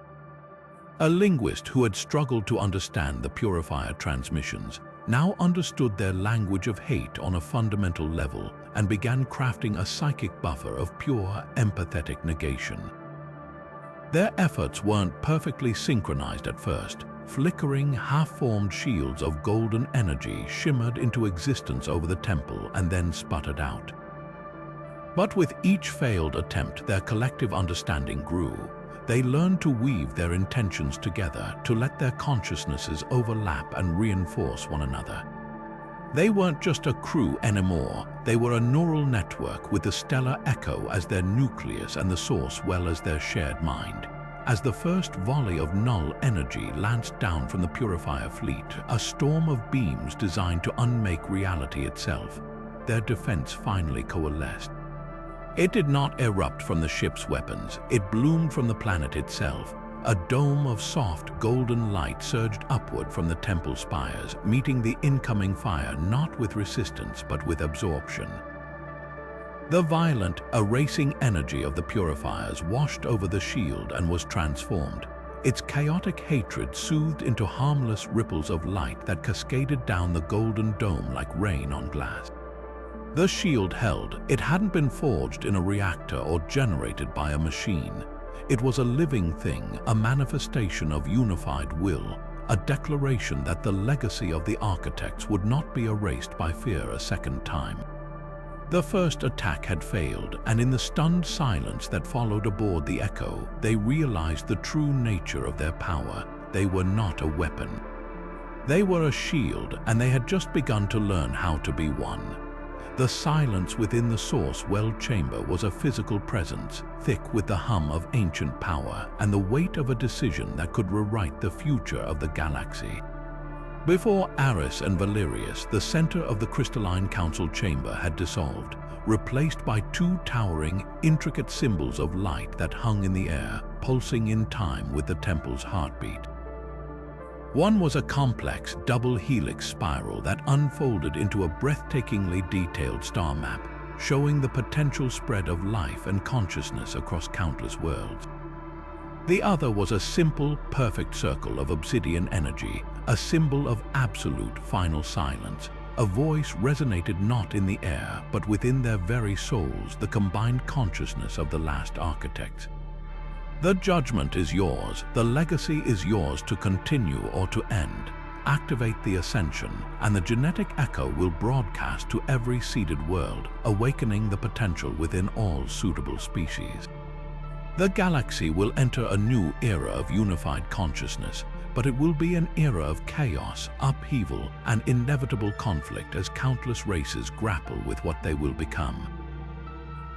A linguist who had struggled to understand the Purifier transmissions now understood their language of hate on a fundamental level and began crafting a psychic buffer of pure, empathetic negation. Their efforts weren't perfectly synchronized at first. Flickering, half-formed shields of golden energy shimmered into existence over the temple and then sputtered out. But with each failed attempt, their collective understanding grew. They learned to weave their intentions together, to let their consciousnesses overlap and reinforce one another. They weren't just a crew anymore, they were a neural network with the stellar Echo as their nucleus and the source well as their shared mind. As the first volley of null energy lanced down from the Purifier fleet, a storm of beams designed to unmake reality itself, their defense finally coalesced. It did not erupt from the ship's weapons, it bloomed from the planet itself. A dome of soft, golden light surged upward from the temple spires, meeting the incoming fire not with resistance but with absorption. The violent, erasing energy of the Purifiers washed over the shield and was transformed, its chaotic hatred soothed into harmless ripples of light that cascaded down the golden dome like rain on glass. The shield held. It hadn't been forged in a reactor or generated by a machine. It was a living thing, a manifestation of unified will, a declaration that the legacy of the architects would not be erased by fear a second time. The first attack had failed, and in the stunned silence that followed aboard the Echo, they realized the true nature of their power. They were not a weapon. They were a shield, and they had just begun to learn how to be one. The silence within the Source Well chamber was a physical presence, thick with the hum of ancient power and the weight of a decision that could rewrite the future of the galaxy. Before Aris and Valerius, the center of the crystalline council chamber had dissolved, replaced by two towering, intricate symbols of light that hung in the air, pulsing in time with the temple's heartbeat. One was a complex, double helix spiral that unfolded into a breathtakingly detailed star map, showing the potential spread of life and consciousness across countless worlds. The other was a simple, perfect circle of obsidian energy, a symbol of absolute final silence. A voice resonated not in the air, but within their very souls, the combined consciousness of the last architects. The judgment is yours, the legacy is yours to continue or to end. Activate the Ascension, and the genetic echo will broadcast to every seeded world, awakening the potential within all suitable species. The galaxy will enter a new era of unified consciousness, but it will be an era of chaos, upheaval, and inevitable conflict as countless races grapple with what they will become.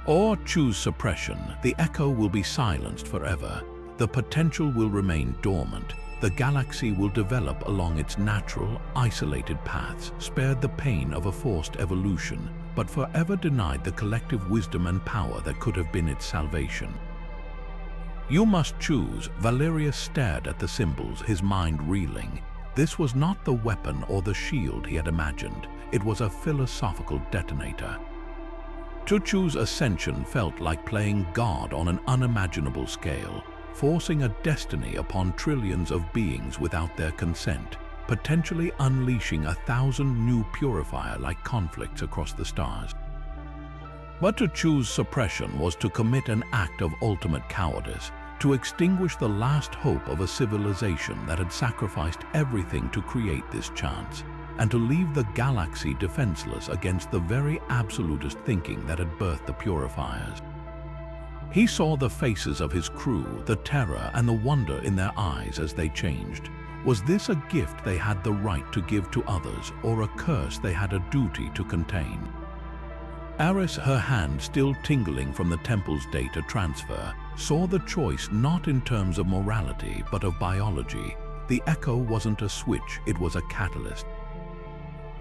Or choose suppression. The echo will be silenced forever. The potential will remain dormant. The galaxy will develop along its natural, isolated paths, spared the pain of a forced evolution, but forever denied the collective wisdom and power that could have been its salvation. You must choose. Valerius stared at the symbols, his mind reeling. This was not the weapon or the shield he had imagined. It was a philosophical detonator. To choose Ascension felt like playing God on an unimaginable scale, forcing a destiny upon trillions of beings without their consent, potentially unleashing 1,000 new Purifier-like conflicts across the stars. But to choose suppression was to commit an act of ultimate cowardice, to extinguish the last hope of a civilization that had sacrificed everything to create this chance, and to leave the galaxy defenseless against the very absolutist thinking that had birthed the Purifiers. He saw the faces of his crew, the terror and the wonder in their eyes as they changed. Was this a gift they had the right to give to others, or a curse they had a duty to contain? Aris, her hand still tingling from the temple's data transfer, saw the choice not in terms of morality but of biology. The echo wasn't a switch, it was a catalyst.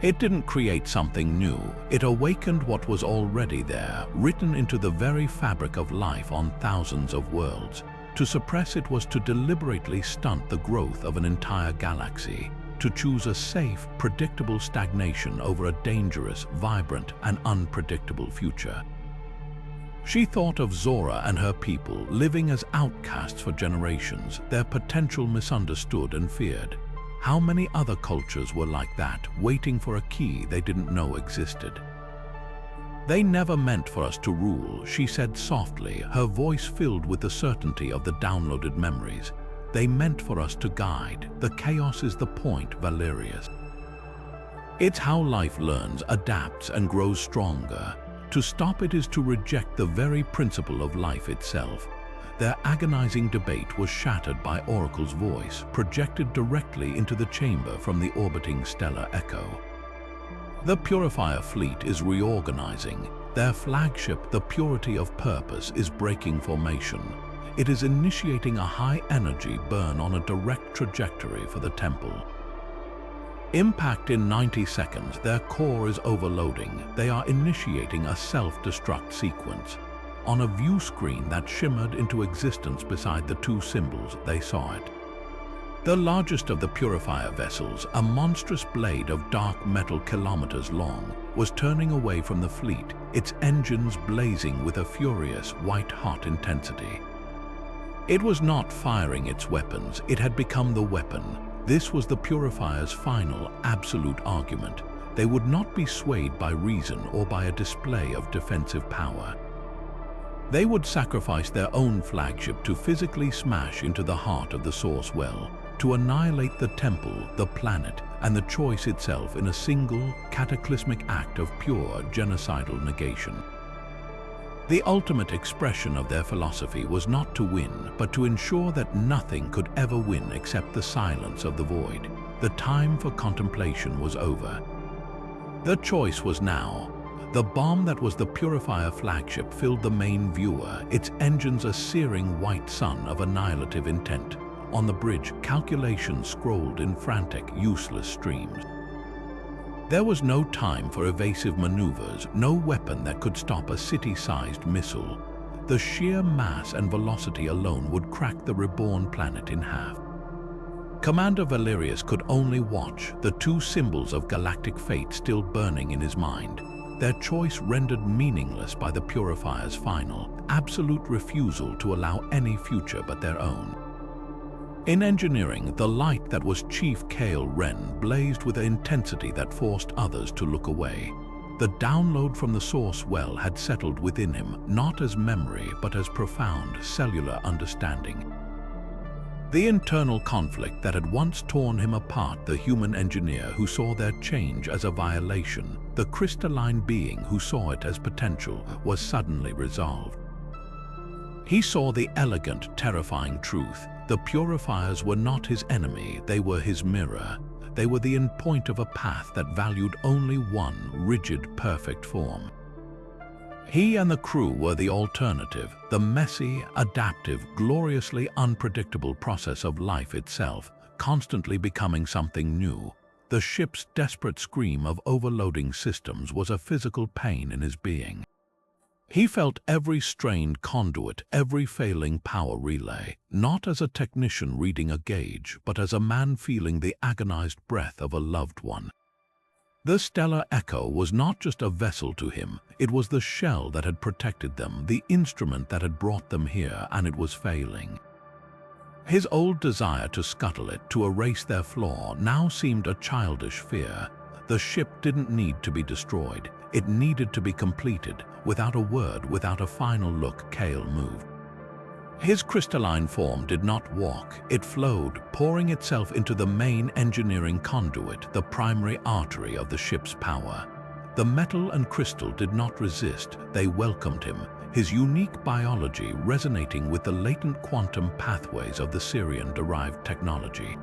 It didn't create something new, it awakened what was already there, written into the very fabric of life on thousands of worlds. To suppress it was to deliberately stunt the growth of an entire galaxy, to choose a safe, predictable stagnation over a dangerous, vibrant, and unpredictable future. She thought of Zora and her people living as outcasts for generations, their potential misunderstood and feared. How many other cultures were like that, waiting for a key they didn't know existed? They never meant for us to rule, she said softly, her voice filled with the certainty of the downloaded memories. They meant for us to guide. The chaos is the point, Valerius. It's how life learns, adapts, and grows stronger. To stop it is to reject the very principle of life itself. Their agonizing debate was shattered by Oracle's voice, projected directly into the chamber from the orbiting stellar echo. The Purifier fleet is reorganizing. Their flagship, the Purity of Purpose, is breaking formation. It is initiating a high-energy burn on a direct trajectory for the temple. Impact in 90 seconds, their core is overloading. They are initiating a self-destruct sequence. On a view screen that shimmered into existence beside the two symbols, they saw it. The largest of the Purifier vessels, a monstrous blade of dark metal kilometers long, was turning away from the fleet, its engines blazing with a furious, white-hot intensity. It was not firing its weapons, it had become the weapon. This was the Purifiers' final, absolute argument. They would not be swayed by reason or by a display of defensive power. They would sacrifice their own flagship to physically smash into the heart of the source well, to annihilate the temple, the planet, and the choice itself in a single, cataclysmic act of pure, genocidal negation. The ultimate expression of their philosophy was not to win, but to ensure that nothing could ever win except the silence of the void. The time for contemplation was over. The choice was now. The bomb that was the Purifier flagship filled the main viewer, its engines a searing white sun of annihilative intent. On the bridge, calculations scrolled in frantic, useless streams. There was no time for evasive maneuvers, no weapon that could stop a city-sized missile. The sheer mass and velocity alone would crack the reborn planet in half. Commander Valerius could only watch, the two symbols of galactic fate still burning in his mind. Their choice rendered meaningless by the Purifiers' final, absolute refusal to allow any future but their own. In engineering, the light that was Chief Kale Ren blazed with an intensity that forced others to look away. The download from the source well had settled within him, not as memory but as profound cellular understanding. The internal conflict that had once torn him apart, the human engineer who saw their change as a violation, the crystalline being who saw it as potential, was suddenly resolved. He saw the elegant, terrifying truth. The Purifiers were not his enemy, they were his mirror. They were the endpoint of a path that valued only one rigid, perfect form. He and the crew were the alternative, the messy, adaptive, gloriously unpredictable process of life itself, constantly becoming something new. The ship's desperate scream of overloading systems was a physical pain in his being. He felt every strained conduit, every failing power relay, not as a technician reading a gauge, but as a man feeling the agonized breath of a loved one. The stellar echo was not just a vessel to him, it was the shell that had protected them, the instrument that had brought them here, and it was failing. His old desire to scuttle it, to erase their flaw, now seemed a childish fear. The ship didn't need to be destroyed, it needed to be completed. Without a word, without a final look, Kale moved. His crystalline form did not walk, it flowed, pouring itself into the main engineering conduit, the primary artery of the ship's power. The metal and crystal did not resist, they welcomed him, his unique biology resonating with the latent quantum pathways of the Sirian-derived technology.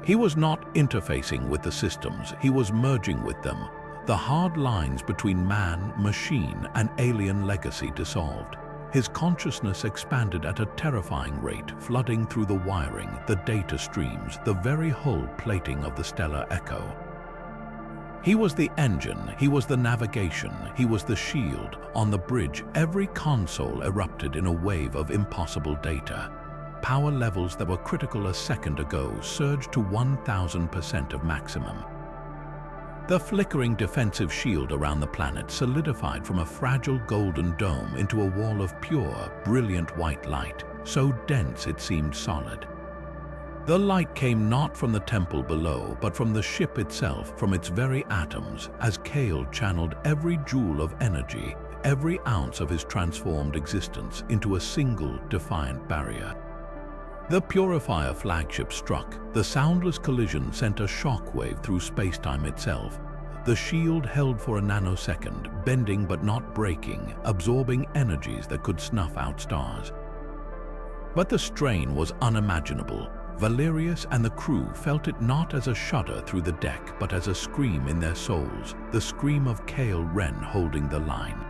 He was not interfacing with the systems, he was merging with them. The hard lines between man, machine, and alien legacy dissolved. His consciousness expanded at a terrifying rate, flooding through the wiring, the data streams, the very hull plating of the stellar echo. He was the engine, he was the navigation, he was the shield. On the bridge, every console erupted in a wave of impossible data. Power levels that were critical a second ago surged to 1000% of maximum. The flickering defensive shield around the planet solidified from a fragile golden dome into a wall of pure, brilliant white light, so dense it seemed solid. The light came not from the temple below, but from the ship itself, from its very atoms, as Kale channeled every joule of energy, every ounce of his transformed existence into a single, defiant barrier. The Purifier flagship struck. The soundless collision sent a shockwave through space-time itself. The shield held for a nanosecond, bending but not breaking, absorbing energies that could snuff out stars. But the strain was unimaginable. Valerius and the crew felt it not as a shudder through the deck, but as a scream in their souls, the scream of Kale Ren holding the line.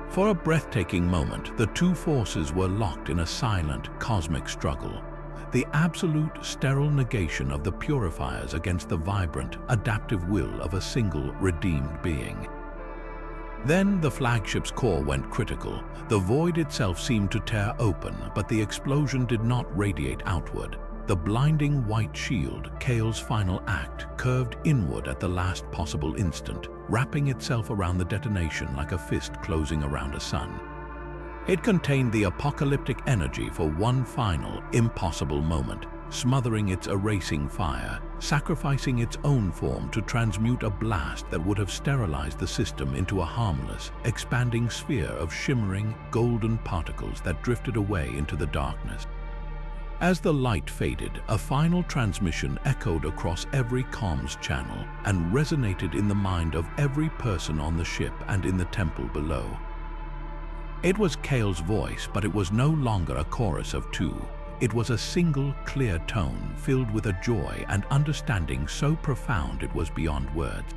For a breathtaking moment, the two forces were locked in a silent, cosmic struggle. The absolute, sterile negation of the Purifiers against the vibrant, adaptive will of a single, redeemed being. Then the flagship's core went critical. The void itself seemed to tear open, but the explosion did not radiate outward. The blinding white shield, Kale's final act, curved inward at the last possible instant, wrapping itself around the detonation like a fist closing around a sun. It contained the apocalyptic energy for one final, impossible moment, smothering its erasing fire, sacrificing its own form to transmute a blast that would have sterilized the system into a harmless, expanding sphere of shimmering, golden particles that drifted away into the darkness. As the light faded, a final transmission echoed across every comms channel and resonated in the mind of every person on the ship and in the temple below. It was Kale's voice, but it was no longer a chorus of two. It was a single, clear tone filled with a joy and understanding so profound it was beyond words.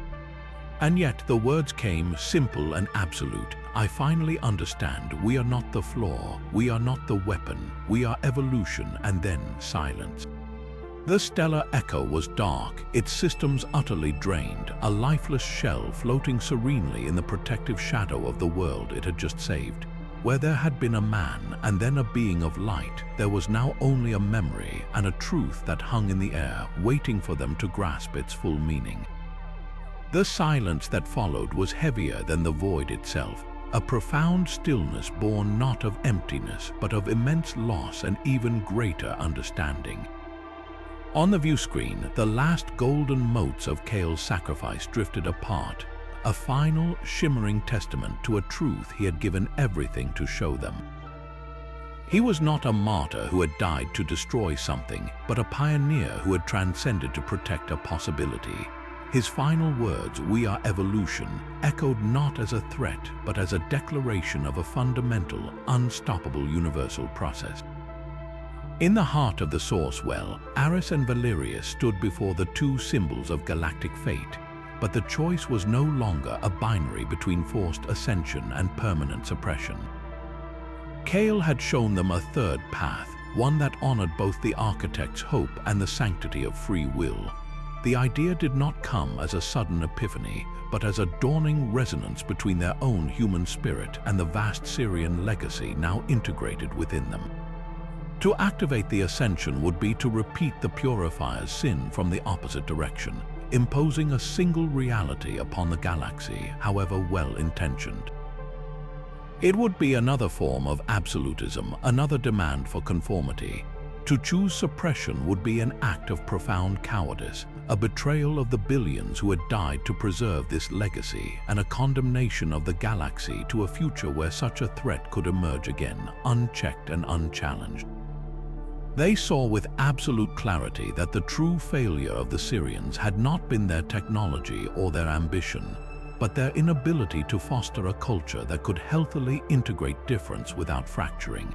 And yet the words came simple and absolute. I finally understand. We are not the flaw. We are not the weapon. We are evolution, and then silence. The stellar echo was dark, its systems utterly drained, a lifeless shell floating serenely in the protective shadow of the world it had just saved. Where there had been a man and then a being of light, there was now only a memory and a truth that hung in the air, waiting for them to grasp its full meaning. The silence that followed was heavier than the void itself, a profound stillness born not of emptiness, but of immense loss and even greater understanding. On the view screen, the last golden motes of Kale's sacrifice drifted apart, a final, shimmering testament to a truth he had given everything to show them. He was not a martyr who had died to destroy something, but a pioneer who had transcended to protect a possibility. His final words, "We are evolution," echoed not as a threat, but as a declaration of a fundamental, unstoppable universal process. In the heart of the Source Well, Aris and Valerius stood before the two symbols of galactic fate, but the choice was no longer a binary between forced ascension and permanent suppression. Kale had shown them a third path, one that honored both the architect's hope and the sanctity of free will. The idea did not come as a sudden epiphany, but as a dawning resonance between their own human spirit and the vast Sirian legacy now integrated within them. To activate the Ascension would be to repeat the Purifiers' sin from the opposite direction, imposing a single reality upon the galaxy, however well-intentioned. It would be another form of absolutism, another demand for conformity. To choose suppression would be an act of profound cowardice, a betrayal of the billions who had died to preserve this legacy, and a condemnation of the galaxy to a future where such a threat could emerge again, unchecked and unchallenged. They saw with absolute clarity that the true failure of the Sirians had not been their technology or their ambition, but their inability to foster a culture that could healthily integrate difference without fracturing.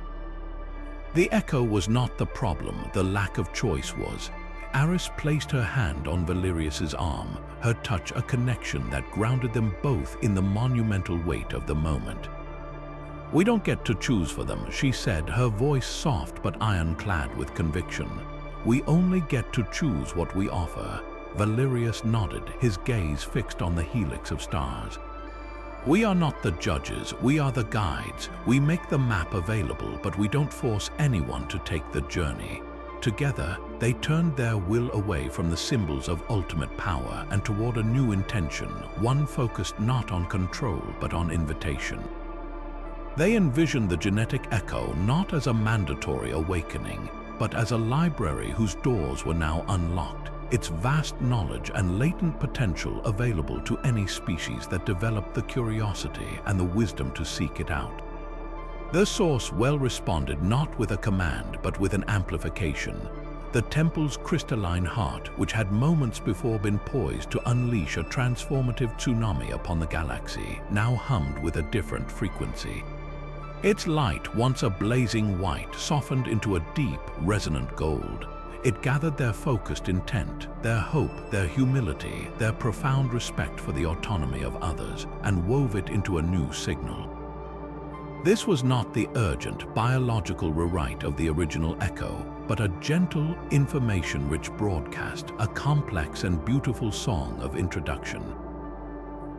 The echo was not the problem, the lack of choice was. Aris placed her hand on Valerius's arm, her touch a connection that grounded them both in the monumental weight of the moment. "We don't get to choose for them," she said, her voice soft but ironclad with conviction. "We only get to choose what we offer." Valerius nodded, his gaze fixed on the helix of stars. "We are not the judges, we are the guides. We make the map available, but we don't force anyone to take the journey." Together, they turned their will away from the symbols of ultimate power and toward a new intention, one focused not on control but on invitation. They envisioned the genetic echo not as a mandatory awakening, but as a library whose doors were now unlocked, its vast knowledge and latent potential available to any species that developed the curiosity and the wisdom to seek it out. The Source Well responded not with a command but with an amplification. The temple's crystalline heart, which had moments before been poised to unleash a transformative tsunami upon the galaxy, now hummed with a different frequency. Its light, once a blazing white, softened into a deep, resonant gold. It gathered their focused intent, their hope, their humility, their profound respect for the autonomy of others, and wove it into a new signal. This was not the urgent, biological rewrite of the original echo, but a gentle, information-rich broadcast, a complex and beautiful song of introduction.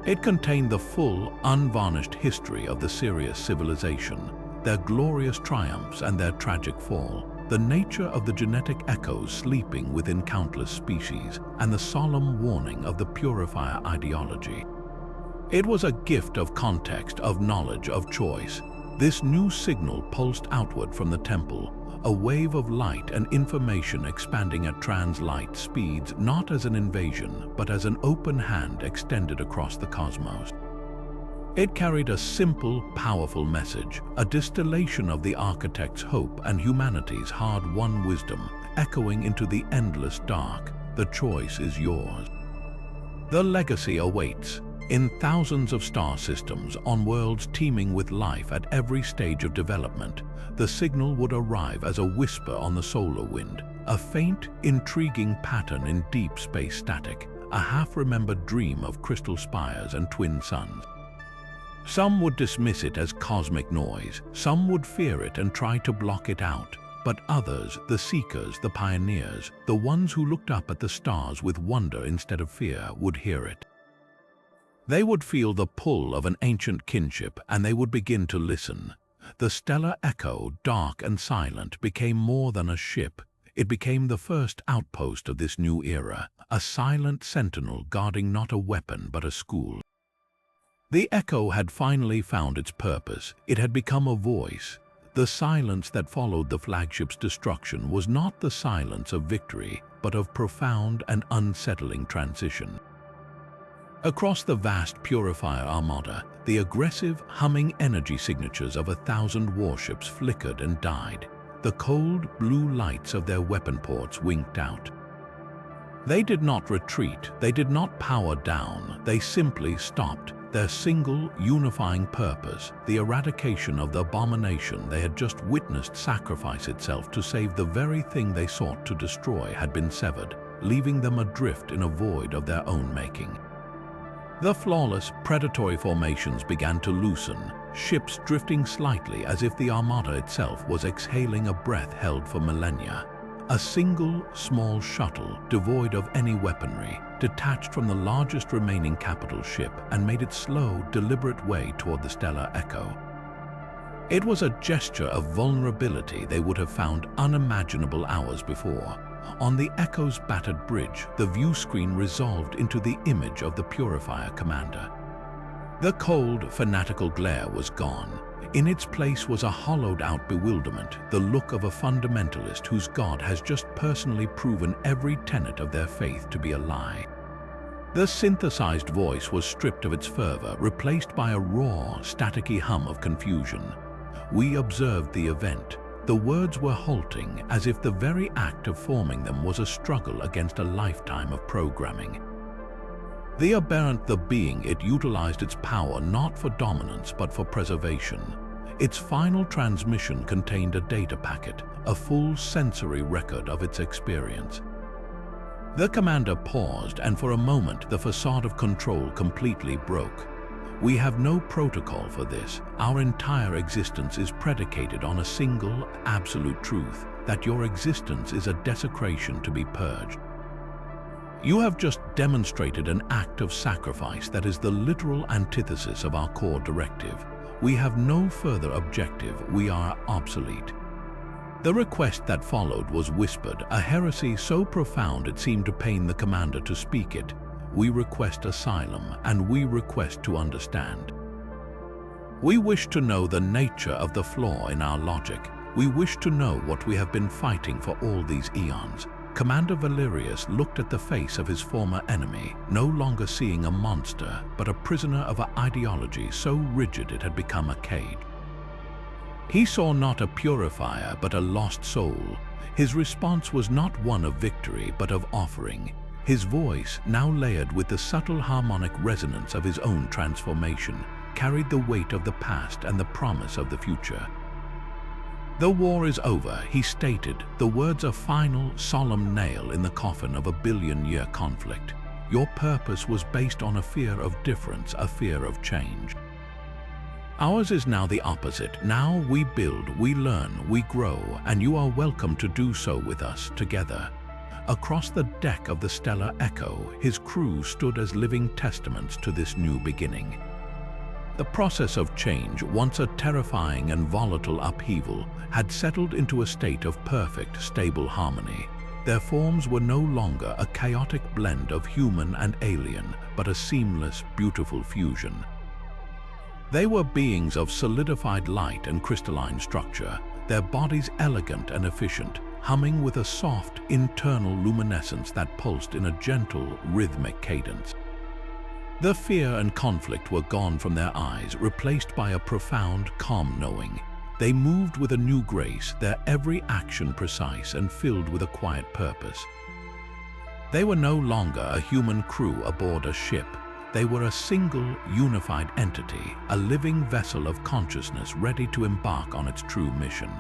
It contained the full, unvarnished history of the Sirius civilization, their glorious triumphs and their tragic fall, the nature of the genetic echoes sleeping within countless species, and the solemn warning of the Purifier ideology. It was a gift of context, of knowledge, of choice. This new signal pulsed outward from the temple, a wave of light and information expanding at trans-light speeds, not as an invasion, but as an open hand extended across the cosmos. It carried a simple, powerful message, a distillation of the architect's hope and humanity's hard-won wisdom, echoing into the endless dark. The choice is yours. The legacy awaits. In thousands of star systems, on worlds teeming with life at every stage of development, the signal would arrive as a whisper on the solar wind, a faint, intriguing pattern in deep space static, a half-remembered dream of crystal spires and twin suns. Some would dismiss it as cosmic noise, some would fear it and try to block it out, but others, the seekers, the pioneers, the ones who looked up at the stars with wonder instead of fear, would hear it. They would feel the pull of an ancient kinship, and they would begin to listen. The stellar echo, dark and silent, became more than a ship. It became the first outpost of this new era, a silent sentinel guarding not a weapon but a school. The echo had finally found its purpose. It had become a voice. The silence that followed the flagship's destruction was not the silence of victory, but of profound and unsettling transition. Across the vast Purifier armada, the aggressive, humming energy signatures of 1,000 warships flickered and died. The cold, blue lights of their weapon ports winked out. They did not retreat, they did not power down, they simply stopped. Their single, unifying purpose, the eradication of the abomination they had just witnessed sacrifice itself to save the very thing they sought to destroy, had been severed, leaving them adrift in a void of their own making. The flawless, predatory formations began to loosen, ships drifting slightly as if the armada itself was exhaling a breath held for millennia. A single, small shuttle, devoid of any weaponry, detached from the largest remaining capital ship and made its slow, deliberate way toward the stellar echo. It was a gesture of vulnerability they would have found unimaginable hours before. On the echo's battered bridge, the view screen resolved into the image of the Purifier commander. The cold, fanatical glare was gone. In its place was a hollowed-out bewilderment, the look of a fundamentalist whose God has just personally proven every tenet of their faith to be a lie. The synthesized voice was stripped of its fervor, replaced by a raw, staticky hum of confusion. We observed the event. The words were halting, as if the very act of forming them was a struggle against a lifetime of programming. The aberrant, the being, it utilized its power not for dominance but for preservation. Its final transmission contained a data packet, a full sensory record of its experience. The commander paused, and for a moment the facade of control completely broke. We have no protocol for this. Our entire existence is predicated on a single, absolute truth, that your existence is a desecration to be purged. You have just demonstrated an act of sacrifice that is the literal antithesis of our core directive. We have no further objective. We are obsolete. The request that followed was whispered, a heresy so profound it seemed to pain the commander to speak it. We request asylum, and we request to understand. We wish to know the nature of the flaw in our logic. We wish to know what we have been fighting for all these eons. Commander Valerius looked at the face of his former enemy, no longer seeing a monster, but a prisoner of an ideology so rigid it had become a cage. He saw not a purifier, but a lost soul. His response was not one of victory, but of offering. His voice, now layered with the subtle harmonic resonance of his own transformation, carried the weight of the past and the promise of the future. The war is over, he stated, the words a final, solemn nail in the coffin of a billion-year conflict. Your purpose was based on a fear of difference, a fear of change. Ours is now the opposite. Now we build, we learn, we grow, and you are welcome to do so with us together. Across the deck of the stellar Echo, his crew stood as living testaments to this new beginning. The process of change, once a terrifying and volatile upheaval, had settled into a state of perfect, stable harmony. Their forms were no longer a chaotic blend of human and alien, but a seamless, beautiful fusion. They were beings of solidified light and crystalline structure, their bodies elegant and efficient, humming with a soft, internal luminescence that pulsed in a gentle, rhythmic cadence. The fear and conflict were gone from their eyes, replaced by a profound, calm knowing. They moved with a new grace, their every action precise and filled with a quiet purpose. They were no longer a human crew aboard a ship. They were a single, unified entity, a living vessel of consciousness ready to embark on its true mission.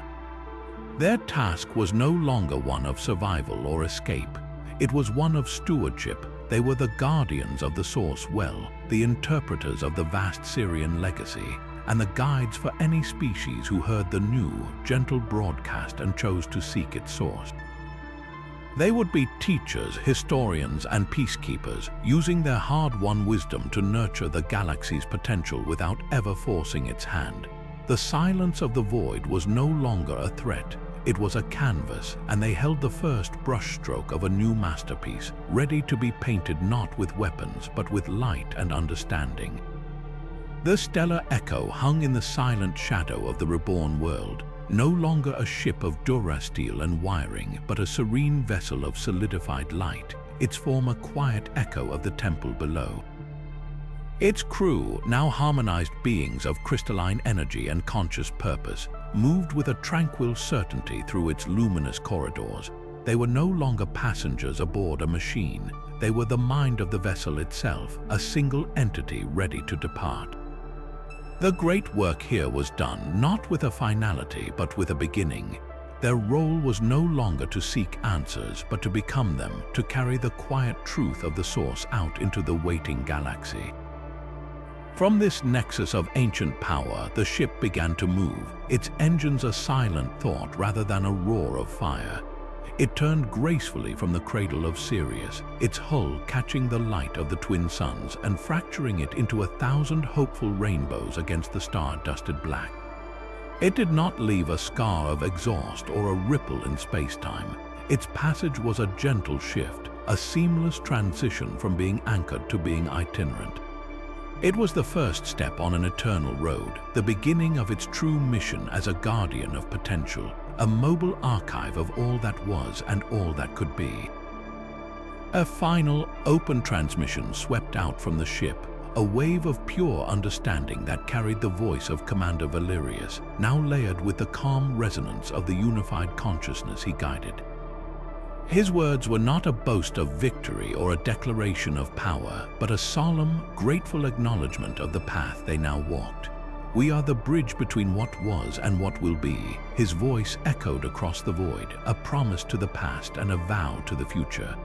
Their task was no longer one of survival or escape. It was one of stewardship. They were the guardians of the source well, the interpreters of the vast Sirian legacy, and the guides for any species who heard the new, gentle broadcast and chose to seek its source. They would be teachers, historians, and peacekeepers, using their hard-won wisdom to nurture the galaxy's potential without ever forcing its hand. The silence of the void was no longer a threat. It was a canvas, and they held the first brushstroke of a new masterpiece, ready to be painted not with weapons, but with light and understanding. The stellar echo hung in the silent shadow of the reborn world, no longer a ship of durasteel and wiring, but a serene vessel of solidified light, its form a quiet echo of the temple below. Its crew, now harmonized beings of crystalline energy and conscious purpose, moved with a tranquil certainty through its luminous corridors. They were no longer passengers aboard a machine. They were the mind of the vessel itself, a single entity ready to depart. The great work here was done not with a finality but with a beginning. Their role was no longer to seek answers but to become them, to carry the quiet truth of the source out into the waiting galaxy. From this nexus of ancient power, the ship began to move, its engines a silent thought rather than a roar of fire. It turned gracefully from the cradle of Sirius, its hull catching the light of the twin suns and fracturing it into 1,000 hopeful rainbows against the star-dusted black. It did not leave a scar of exhaust or a ripple in space-time. Its passage was a gentle shift, a seamless transition from being anchored to being itinerant. It was the first step on an eternal road, the beginning of its true mission as a guardian of potential, a mobile archive of all that was and all that could be. A final, open transmission swept out from the ship, a wave of pure understanding that carried the voice of Commander Valerius, now layered with the calm resonance of the unified consciousness he guided. His words were not a boast of victory or a declaration of power, but a solemn, grateful acknowledgement of the path they now walked. We are the bridge between what was and what will be. His voice echoed across the void, a promise to the past and a vow to the future.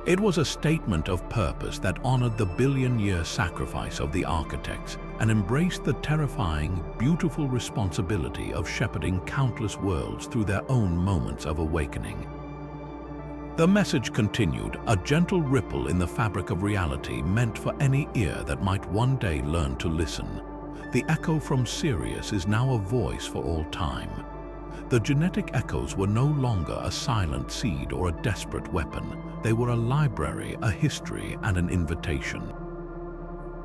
It was a statement of purpose that honored the billion-year sacrifice of the architects and embraced the terrifying, beautiful responsibility of shepherding countless worlds through their own moments of awakening. The message continued, a gentle ripple in the fabric of reality meant for any ear that might one day learn to listen. The echo from Sirius is now a voice for all time. The genetic echoes were no longer a silent seed or a desperate weapon. They were a library, a history, and an invitation.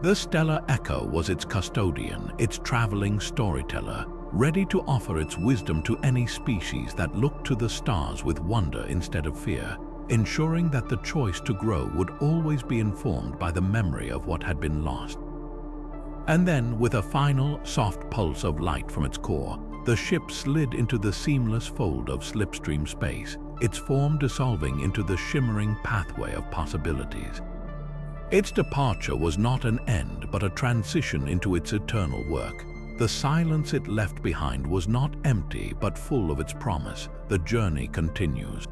The stellar echo was its custodian, its traveling storyteller, ready to offer its wisdom to any species that looked to the stars with wonder instead of fear, ensuring that the choice to grow would always be informed by the memory of what had been lost. And then, with a final, soft pulse of light from its core, the ship slid into the seamless fold of slipstream space, its form dissolving into the shimmering pathway of possibilities. Its departure was not an end, but a transition into its eternal work. The silence it left behind was not empty, but full of its promise. The journey continues.